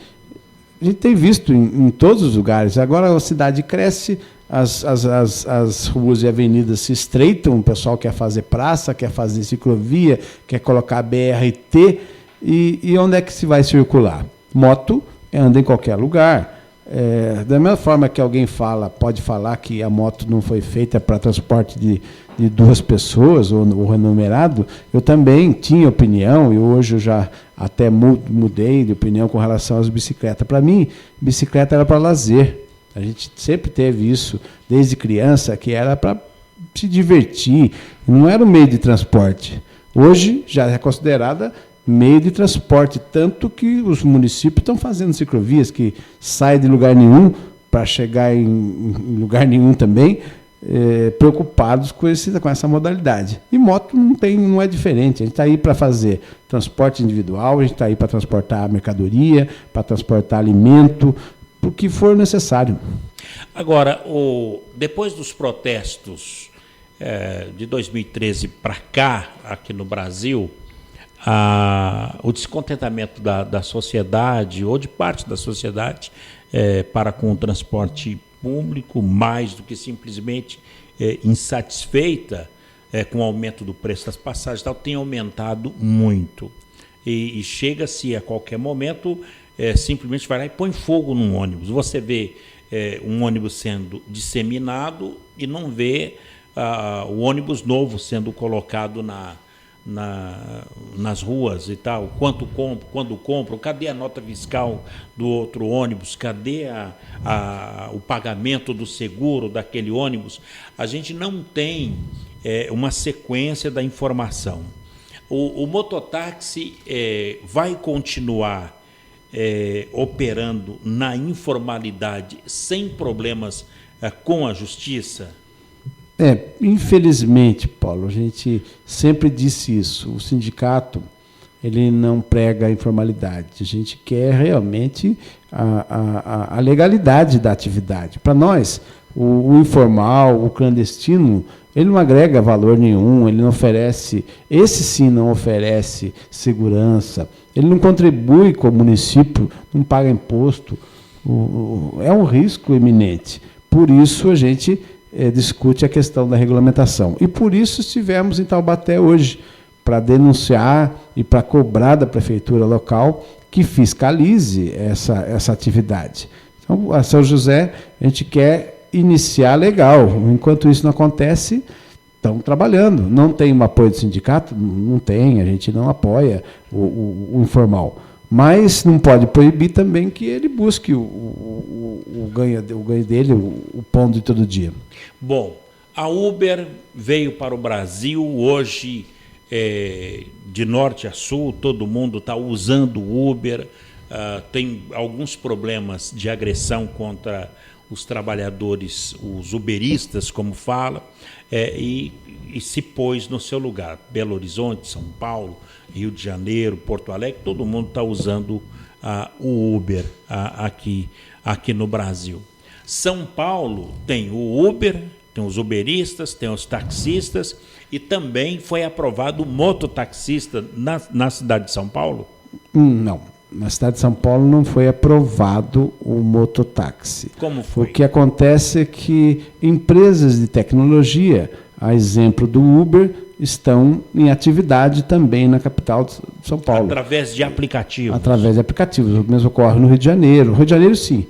a gente tem visto em todos os lugares. Agora a cidade cresce, as ruas e avenidas se estreitam, o pessoal quer fazer praça, quer fazer ciclovia, quer colocar BRT, e onde é que se vai circular? Moto anda em qualquer lugar. Da mesma forma que alguém pode falar que a moto não foi feita para transporte de 2 pessoas ou renumerado, eu também tinha opinião, e hoje eu já até mudei de opinião com relação às bicicletas. Para mim, bicicleta era para lazer. A gente sempre teve isso, desde criança, que era para se divertir, não era um meio de transporte. Hoje já é considerada meio de transporte, tanto que os municípios estão fazendo ciclovias que saem de lugar nenhum para chegar em lugar nenhum também, preocupados com essa modalidade. E moto não é diferente. A gente está aí para fazer transporte individual, a gente está aí para transportar mercadoria, para transportar alimento, o que for necessário. Agora, depois dos protestos de 2013 para cá, aqui no Brasil, o descontentamento da sociedade, ou de parte da sociedade, para com o transporte público, mais do que simplesmente insatisfeita com o aumento do preço das passagens, tem aumentado muito. E chega-se a qualquer momento, simplesmente vai lá e põe fogo num ônibus. Você vê um ônibus sendo disseminado e não vê o ônibus novo sendo colocado nas ruas e tal, quando compram, cadê a nota fiscal do outro ônibus, cadê o pagamento do seguro daquele ônibus? A gente não tem uma sequência da informação. O mototáxi vai continuar operando na informalidade sem problemas com a justiça? Infelizmente, Paulo, a gente sempre disse isso. O sindicato, ele não prega a informalidade. A gente quer realmente a legalidade da atividade. Para nós, o informal, o clandestino, ele não agrega valor nenhum, ele não oferece, esse sim não oferece segurança, ele não contribui com o município, não paga imposto, é um risco iminente. Por isso a gente discute a questão da regulamentação. E por isso estivemos em Taubaté hoje, para denunciar e para cobrar da prefeitura local que fiscalize essa atividade. Então, a São José, a gente quer iniciar legal. Enquanto isso não acontece, estão trabalhando. Não tem um apoio do sindicato? Não tem, a gente não apoia o informal. Mas não pode proibir também que ele busque o ganho dele, o pão de todo dia. Bom, a Uber veio para o Brasil, hoje, de norte a sul, todo mundo está usando o Uber, tem alguns problemas de agressão contra os trabalhadores, os uberistas, como fala, e se pôs no seu lugar. Belo Horizonte, São Paulo, Rio de Janeiro, Porto Alegre, todo mundo está usando o Uber aqui no Brasil. São Paulo tem o Uber, tem os uberistas, tem os taxistas, e também foi aprovado o mototaxista na cidade de São Paulo? Não, na cidade de São Paulo não foi aprovado o mototáxi. Como foi? O que acontece é que empresas de tecnologia, a exemplo do Uber, estão em atividade também na capital de São Paulo. Através de aplicativos? Através de aplicativos. O mesmo ocorre no Rio de Janeiro. No Rio de Janeiro, sim,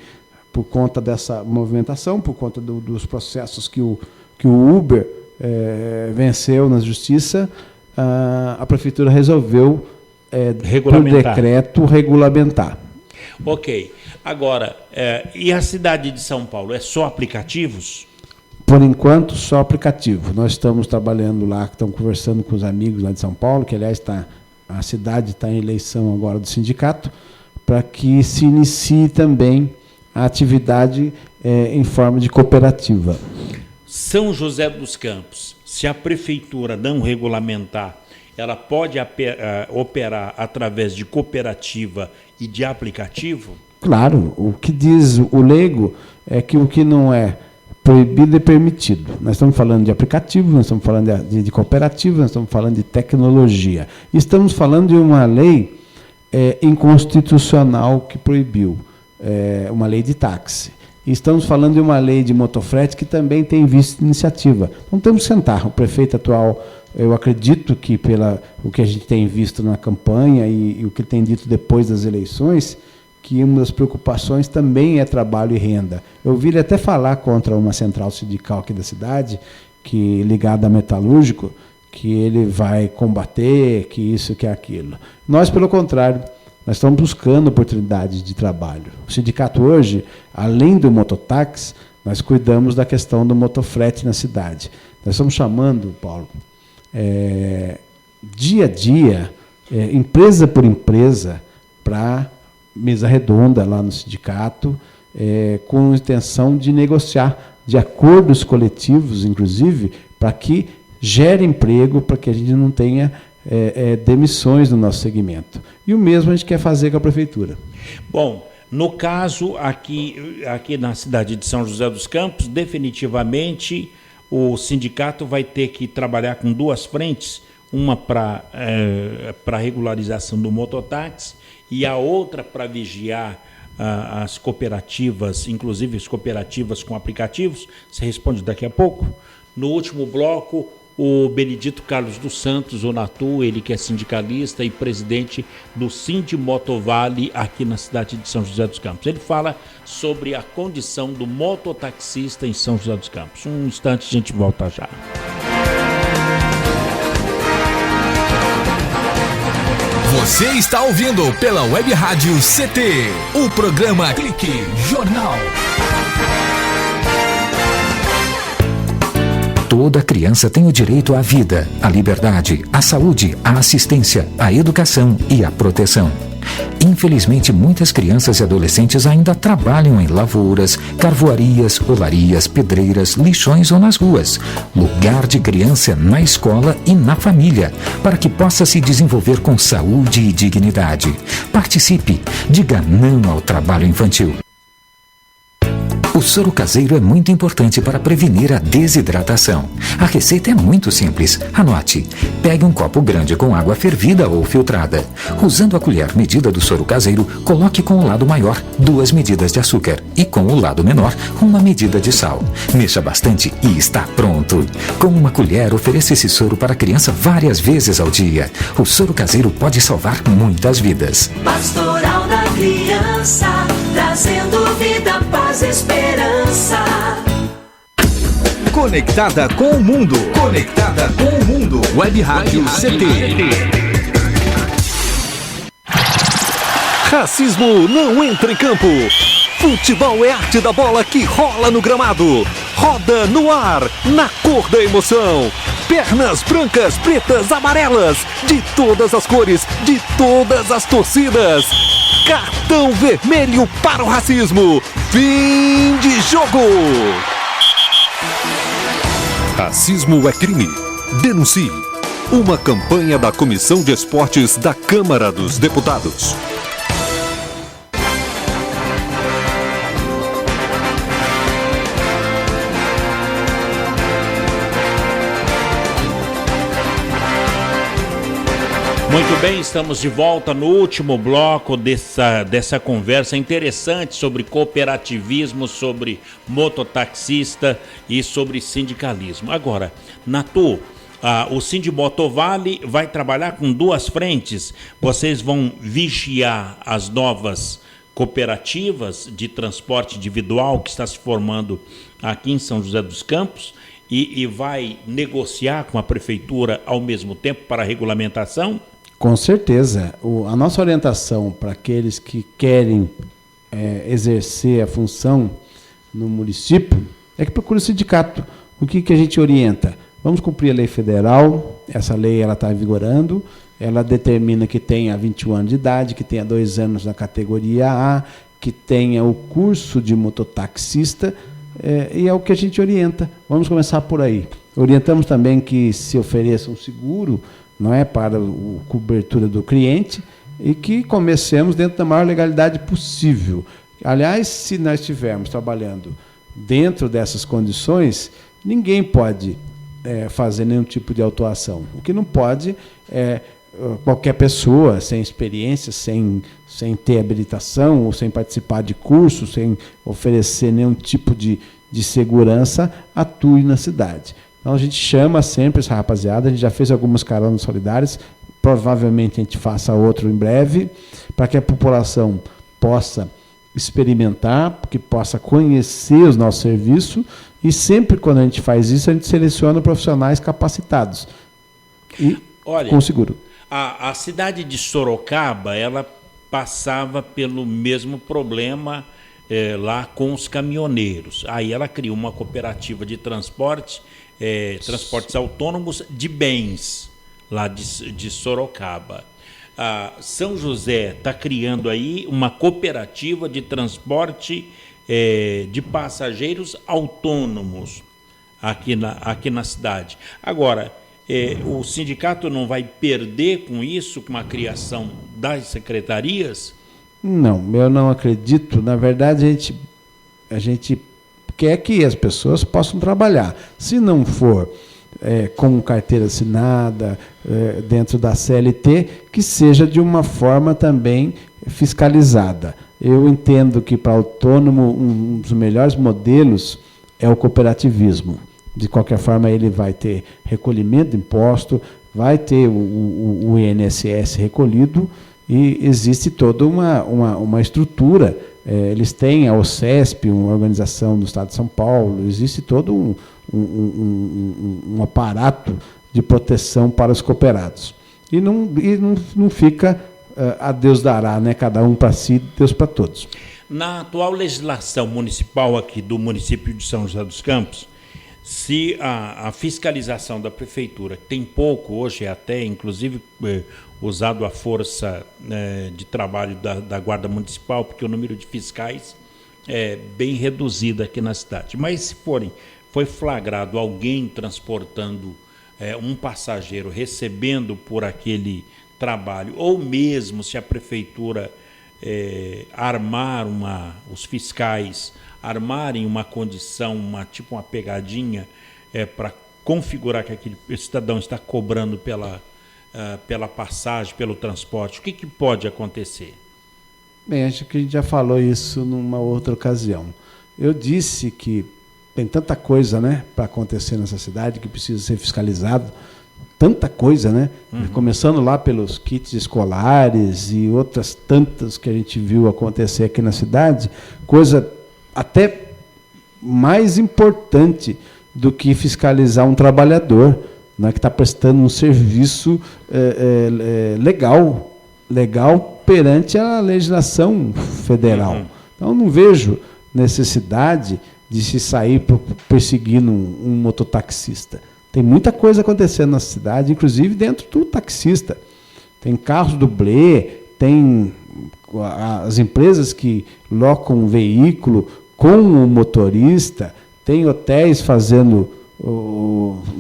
por conta dessa movimentação, por conta dos processos que o Uber venceu na justiça, a prefeitura resolveu, por decreto, regulamentar. Ok. Agora, e a cidade de São Paulo? É só aplicativos? Por enquanto, só aplicativo. Nós estamos trabalhando lá, estamos conversando com os amigos lá de São Paulo, que, aliás, a cidade está em eleição agora do sindicato, para que se inicie também a atividade em forma de cooperativa. São José dos Campos, se a prefeitura não regulamentar, ela pode operar através de cooperativa e de aplicativo? Claro, o que diz o leigo é que o que não é proibido é permitido. Nós estamos falando de aplicativo, nós estamos falando de cooperativa, nós estamos falando de tecnologia. Estamos falando de uma lei inconstitucional que proibiu, uma lei de táxi. E estamos falando de uma lei de motofrete que também tem visto iniciativa. Então temos que sentar. O prefeito atual, eu acredito que o que a gente tem visto na campanha e o que tem dito depois das eleições, que uma das preocupações também é trabalho e renda. Eu ouvi ele até falar contra uma central sindical aqui da cidade, que ligada a metalúrgico, que ele vai combater, que isso, que aquilo. Nós, pelo contrário, nós estamos buscando oportunidades de trabalho. O sindicato hoje, além do mototáxi, nós cuidamos da questão do motofrete na cidade. Nós estamos chamando, Paulo, dia a dia, empresa por empresa, para mesa redonda lá no sindicato, com a intenção de negociar de acordos coletivos, inclusive, para que gere emprego, para que a gente não tenha demissões no nosso segmento. E o mesmo a gente quer fazer com a prefeitura. Bom, no caso, aqui na cidade de São José dos Campos, definitivamente o sindicato vai ter que trabalhar com duas frentes, uma para regularização do mototáxi e a outra para vigiar as cooperativas, inclusive as cooperativas com aplicativos. Você responde daqui a pouco. No último bloco, o Benedito Carlos dos Santos, o Natu, ele que é sindicalista e presidente do Sindimotovale aqui na cidade de São José dos Campos. Ele fala sobre a condição do mototaxista em São José dos Campos. Um instante, a gente volta já. Você está ouvindo pela Web Rádio CT, o programa Clique Jornal. Toda criança tem o direito à vida, à liberdade, à saúde, à assistência, à educação e à proteção. Infelizmente, muitas crianças e adolescentes ainda trabalham em lavouras, carvoarias, olarias, pedreiras, lixões ou nas ruas. Lugar de criança é na escola e na família, para que possa se desenvolver com saúde e dignidade. Participe, diga não ao trabalho infantil. O soro caseiro é muito importante para prevenir a desidratação. A receita é muito simples. Anote. Pegue um copo grande com água fervida ou filtrada. Usando a colher medida do soro caseiro, coloque com o lado maior 2 medidas de açúcar e com o lado menor 1 medida de sal. Mexa bastante e está pronto. Com uma colher, ofereça esse soro para a criança várias vezes ao dia. O soro caseiro pode salvar muitas vidas. Pastoral da Criança, trazendo vida, paz e esperança. Conectada com o mundo. Conectada com o mundo. Web Rádio CT. Racismo não entra em campo. Futebol é arte da bola que rola no gramado. Roda no ar, na cor da emoção. Pernas brancas, pretas, amarelas, de todas as cores, de todas as torcidas. Cartão vermelho para o racismo. Fim de jogo. Racismo é crime. Denuncie. Uma campanha da Comissão de Esportes da Câmara dos Deputados. Muito bem, estamos de volta no último bloco dessa conversa interessante sobre cooperativismo, sobre mototaxista e sobre sindicalismo. Agora, Natu, o Sindimotovale vai trabalhar com duas frentes. Vocês vão vigiar as novas cooperativas de transporte individual que está se formando aqui em São José dos Campos e vai negociar com a prefeitura ao mesmo tempo para a regulamentação? Com certeza. A nossa orientação para aqueles que querem exercer a função no município é que procure o sindicato. O que a gente orienta? Vamos cumprir a lei federal, essa lei está vigorando, ela determina que tenha 21 anos de idade, que tenha 2 anos na categoria A, que tenha o curso de mototaxista, e é o que a gente orienta. Vamos começar por aí. Orientamos também que se ofereça um seguro, não é, para a cobertura do cliente, e que comecemos dentro da maior legalidade possível. Aliás, se nós estivermos trabalhando dentro dessas condições, ninguém pode fazer nenhum tipo de autuação. O que não pode é qualquer pessoa sem experiência, sem ter habilitação, ou sem participar de curso, sem oferecer nenhum tipo de segurança, atue na cidade. Então a gente chama sempre essa rapaziada, a gente já fez algumas caronas solidárias, provavelmente a gente faça outro em breve, para que a população possa experimentar, que possa conhecer os nossos serviços, e sempre quando a gente faz isso, a gente seleciona profissionais capacitados e com seguro. A cidade de Sorocaba, ela passava pelo mesmo problema lá com os caminhoneiros. Aí ela criou uma cooperativa de transportes autônomos de bens, lá de Sorocaba. São José está criando aí uma cooperativa de transporte de passageiros autônomos aqui na cidade. Agora, o sindicato não vai perder com isso, com a criação das secretarias? Não, eu não acredito. Na verdade, a gente quer que as pessoas possam trabalhar. Se não for com carteira assinada, dentro da CLT, que seja de uma forma também fiscalizada. Eu entendo que para autônomo um dos melhores modelos é o cooperativismo. De qualquer forma, ele vai ter recolhimento de imposto, vai ter o INSS recolhido e existe toda uma estrutura. Eles têm a OCESP, uma organização do Estado de São Paulo, existe todo um aparato de proteção para os cooperados. E não fica a Deus dará, né? Cada um para si, Deus para todos. Na atual legislação municipal aqui do município de São José dos Campos, se a fiscalização da prefeitura tem pouco, hoje é até inclusive usado a força de trabalho da Guarda Municipal, porque o número de fiscais é bem reduzido aqui na cidade. Mas se foi flagrado alguém transportando um passageiro, recebendo por aquele trabalho, ou mesmo se a prefeitura os fiscais armarem uma condição, uma pegadinha para configurar que aquele cidadão está cobrando pela passagem, pelo transporte, o que pode acontecer? Bem, acho que a gente já falou isso numa outra ocasião. Eu disse que tem tanta coisa, né, para acontecer nessa cidade que precisa ser fiscalizado, tanta coisa, né? Uhum. Começando lá pelos kits escolares e outras tantas que a gente viu acontecer aqui na cidade, coisa até mais importante do que fiscalizar um trabalhador, né, que está prestando um serviço legal perante a legislação federal. Uhum. Então, não vejo necessidade de se sair perseguindo um mototaxista. Tem muita coisa acontecendo na cidade, inclusive dentro do taxista. Tem carros dublê, tem as empresas que locam um veículo com o motorista, tem hotéis fazendo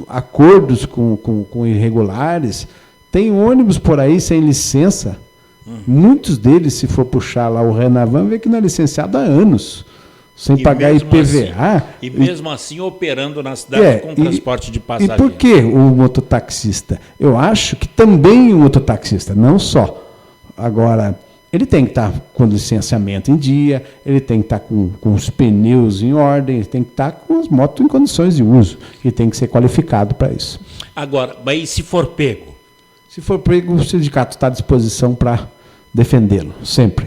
acordos com irregulares, tem ônibus por aí sem licença. Muitos deles, se for puxar lá o Renavan, vê que não é licenciado há anos, sem pagar IPVA. E mesmo assim operando na cidade com transporte de passageiros. E por que o mototaxista? Eu acho que também o mototaxista, não só. Agora, ele tem que estar com o licenciamento em dia, ele tem que estar com os pneus em ordem, ele tem que estar com as motos em condições de uso, e tem que ser qualificado para isso. Agora, mas se for pego? Se for pego, o sindicato está à disposição para defendê-lo, sempre.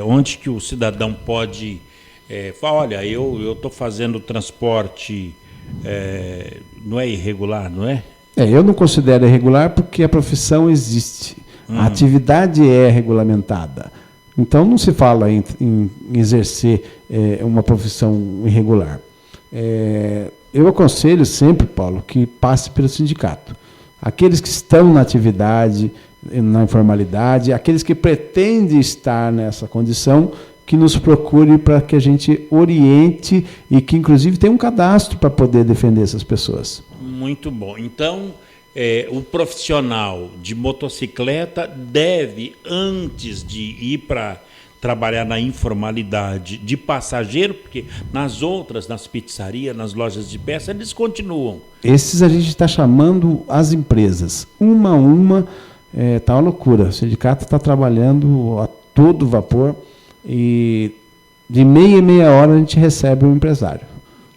Onde que o cidadão pode falar, olha, eu estou fazendo transporte, não é irregular, não é? Eu não considero irregular porque a profissão existe. A atividade é regulamentada. Então, não se fala em exercer uma profissão irregular. Eu aconselho sempre, Paulo, que passe pelo sindicato. Aqueles que estão na atividade, na informalidade, aqueles que pretendem estar nessa condição, que nos procure para que a gente oriente e que, inclusive, tenha um cadastro para poder defender essas pessoas. Muito bom. Então, o profissional de motocicleta deve, antes de ir para trabalhar na informalidade de passageiro, porque nas pizzarias, nas lojas de peça, eles continuam. Esses a gente está chamando as empresas. Uma a uma, tá uma loucura. O sindicato está trabalhando a todo vapor e de meia em meia hora a gente recebe um empresário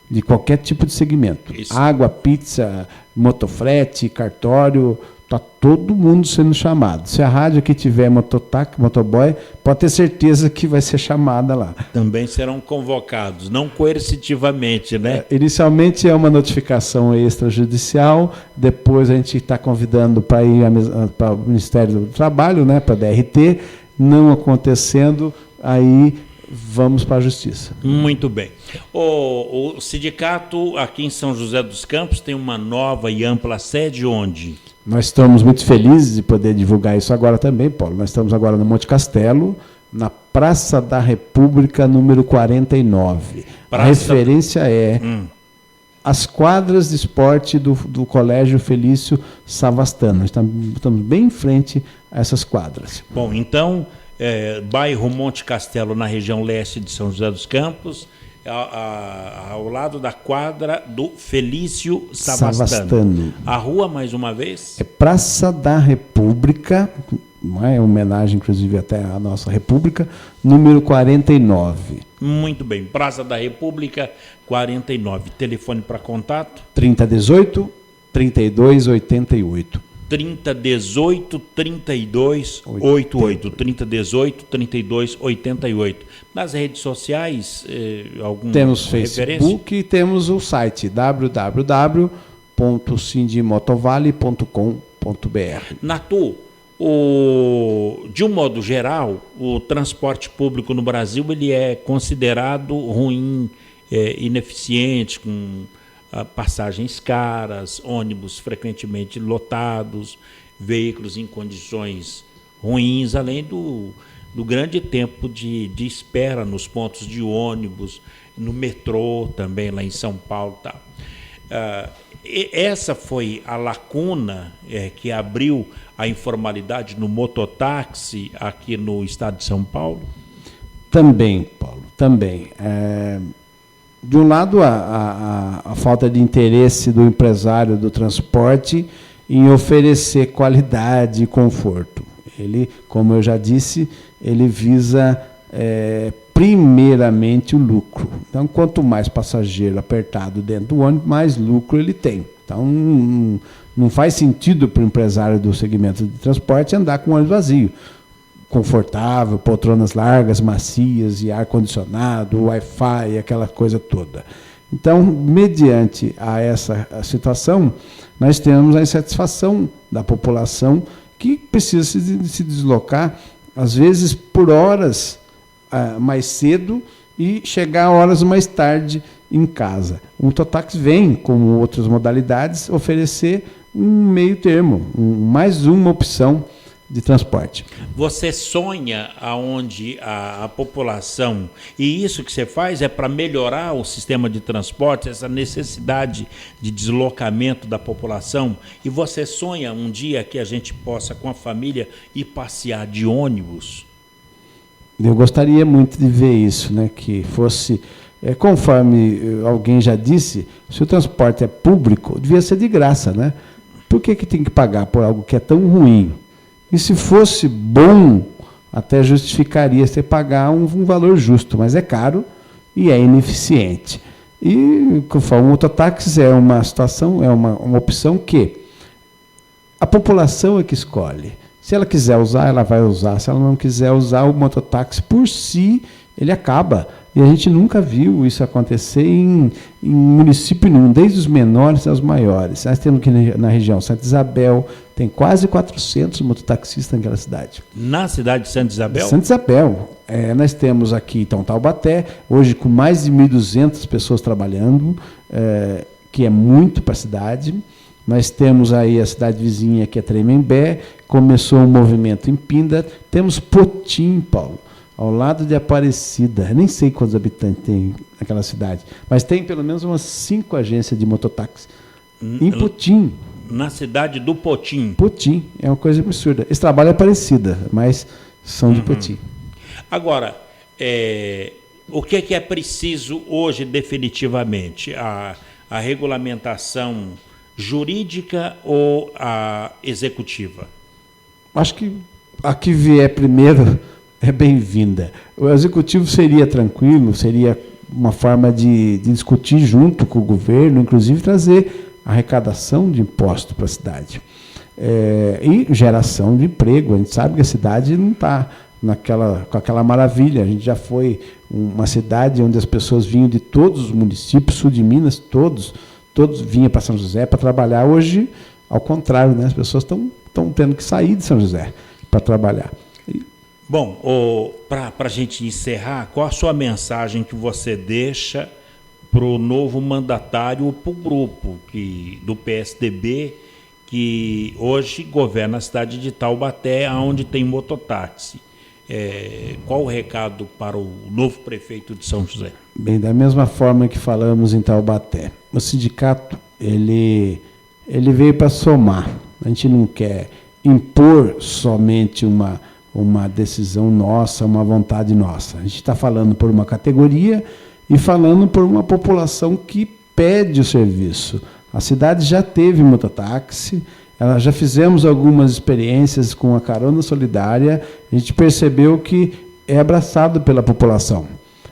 de qualquer tipo de segmento. Isso. Água, pizza, motofrete, cartório, está todo mundo sendo chamado. Se a rádio aqui tiver motoboy, pode ter certeza que vai ser chamada lá. Também serão convocados, não coercitivamente, né? Inicialmente é uma notificação extrajudicial, depois a gente está convidando para ir para o Ministério do Trabalho, né, para a DRT, não acontecendo, aí vamos para a Justiça. Muito bem. O sindicato aqui em São José dos Campos tem uma nova e ampla sede onde? Nós estamos muito felizes de poder divulgar isso agora também, Paulo. Nós estamos agora no Monte Castelo, na Praça da República, número 49. A referência é as quadras de esporte do Colégio Felício Savastano. Estamos bem em frente a essas quadras. Bom, então, bairro Monte Castelo, na região leste de São José dos Campos, ao lado da quadra do Felício Savastano. A rua, mais uma vez? É Praça da República, é homenagem, inclusive, até à nossa República, número 49. Muito bem, Praça da República, 49. Telefone para contato? 3018-3288. 3018-3288. 3018-3288. Nas redes sociais, algum temos Facebook e temos o site www.sindimotovale.com.br. Natu, de um modo geral, o transporte público no Brasil ele é considerado ruim, ineficiente, com passagens caras, ônibus frequentemente lotados, veículos em condições ruins, além do grande tempo de espera nos pontos de ônibus, no metrô também, lá em São Paulo. Tá. Essa foi a lacuna que abriu a informalidade no mototáxi aqui no estado de São Paulo? Também, Paulo, também. De um lado, a falta de interesse do empresário do transporte em oferecer qualidade e conforto. Ele, como eu já disse, ele visa primeiramente o lucro. Então, quanto mais passageiro apertado dentro do ônibus, mais lucro ele tem. Então, não faz sentido para o empresário do segmento de transporte andar com o ônibus vazio. Confortável, poltronas largas, macias e ar-condicionado, Wi-Fi, aquela coisa toda. Então, mediante essa situação, nós temos a insatisfação da população que precisa se deslocar, às vezes por horas mais cedo e chegar horas mais tarde em casa. O mototáxi vem, como outras modalidades, oferecer um meio termo, mais uma opção de transporte. Você sonha aonde a população, e isso que você faz é para melhorar o sistema de transporte, essa necessidade de deslocamento da população, e você sonha um dia que a gente possa, com a família, ir passear de ônibus? Eu gostaria muito de ver isso, né? Que fosse, conforme alguém já disse, se o transporte é público, devia ser de graça, né? Por que tem que pagar por algo que é tão ruim? E se fosse bom, até justificaria você pagar um valor justo, mas é caro e é ineficiente. E, conforme o mototáxi, é uma situação, é uma opção que a população é que escolhe. Se ela quiser usar, ela vai usar. Se ela não quiser usar, o mototáxi por si, ele acaba. E a gente nunca viu isso acontecer em município nenhum, desde os menores aos maiores. Nós temos aqui na região Santa Isabel, tem quase 400 mototaxistas naquela cidade. Na cidade de Santa Isabel? Santa Isabel. Nós temos aqui, então, Taubaté, hoje com mais de 1.200 pessoas trabalhando, que é muito para a cidade. Nós temos aí a cidade vizinha, que é Tremembé, começou um movimento em Pinda. Temos Potim, Paulo, ao lado de Aparecida. Eu nem sei quantos habitantes tem naquela cidade, mas tem pelo menos umas 5 agências de mototáxi. Em Potim. Na cidade do Potim. Potim, é uma coisa absurda. Esse trabalho é Aparecida, mas são de Potim. Agora, o que é preciso hoje definitivamente? A regulamentação jurídica ou a executiva? Acho que a que vier primeiro é bem-vinda. O executivo seria tranquilo, seria uma forma de discutir junto com o governo, inclusive trazer arrecadação de imposto para a cidade. E geração de emprego. A gente sabe que a cidade não está com aquela maravilha. A gente já foi uma cidade onde as pessoas vinham de todos os municípios, sul de Minas, todos vinham para São José para trabalhar. Hoje, ao contrário, né? As pessoas estão tendo que sair de São José para trabalhar. Bom, para a gente encerrar, qual a sua mensagem que você deixa para o novo mandatário ou para o grupo do PSDB que hoje governa a cidade de Taubaté, onde tem mototáxi? Qual o recado para o novo prefeito de São José? Bem, da mesma forma que falamos em Taubaté, o sindicato ele veio para somar. A gente não quer impor somente uma decisão nossa, uma vontade nossa. A gente está falando por uma categoria e falando por uma população que pede o serviço. A cidade já teve mototáxi, já fizemos algumas experiências com a carona solidária, a gente percebeu que é abraçado pela população.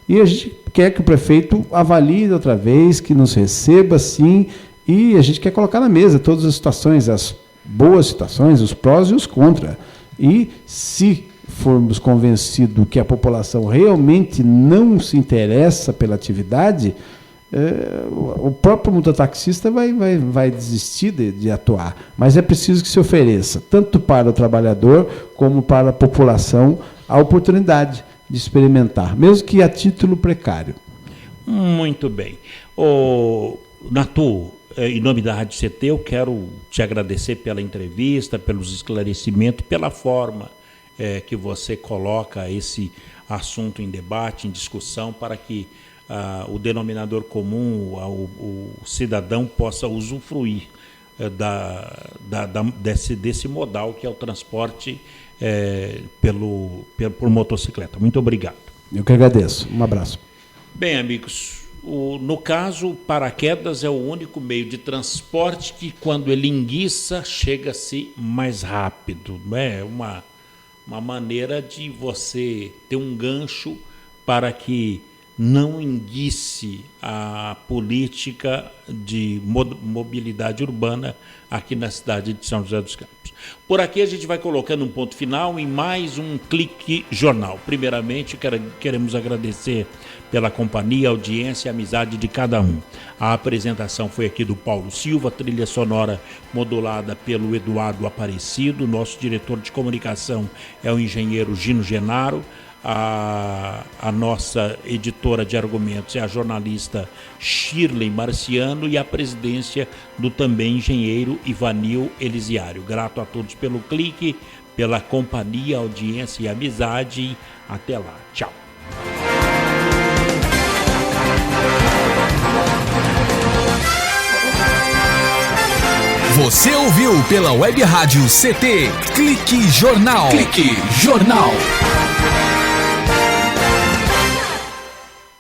E a gente quer que o prefeito avalie outra vez, que nos receba sim, e a gente quer colocar na mesa todas as situações, as boas situações, os prós e os contras. E se formos convencidos que a população realmente não se interessa pela atividade, o próprio mototaxista vai desistir de atuar. Mas é preciso que se ofereça, tanto para o trabalhador como para a população, a oportunidade de experimentar, mesmo que a título precário. Muito bem. Natu, em nome da Rádio CT, eu quero te agradecer pela entrevista, pelos esclarecimentos, pela forma que você coloca esse assunto em debate, em discussão, para que o denominador comum, o cidadão, possa usufruir desse modal que é o transporte por motocicleta. Muito obrigado. Eu que agradeço. Um abraço. Bem, amigos, no caso, o paraquedas é o único meio de transporte que, quando ele enguiça, chega-se mais rápido. É uma maneira de você ter um gancho para que não enguice a política de mobilidade urbana aqui na cidade de São José dos Campos. Por aqui a gente vai colocando um ponto final em mais um Clique Jornal. Primeiramente, queremos agradecer pela companhia, audiência e amizade de cada um. A apresentação foi aqui do Paulo Silva, trilha sonora modulada pelo Eduardo Aparecido. Nosso diretor de comunicação é o engenheiro Gino Genaro. A nossa editora de argumentos é a jornalista Shirley Marciano e a presidência do também engenheiro Ivanil Elisiário. Grato a todos pelo clique, pela companhia, audiência e amizade. Até lá. Tchau. Você ouviu pela Web Rádio CT Clique Jornal. Clique Jornal.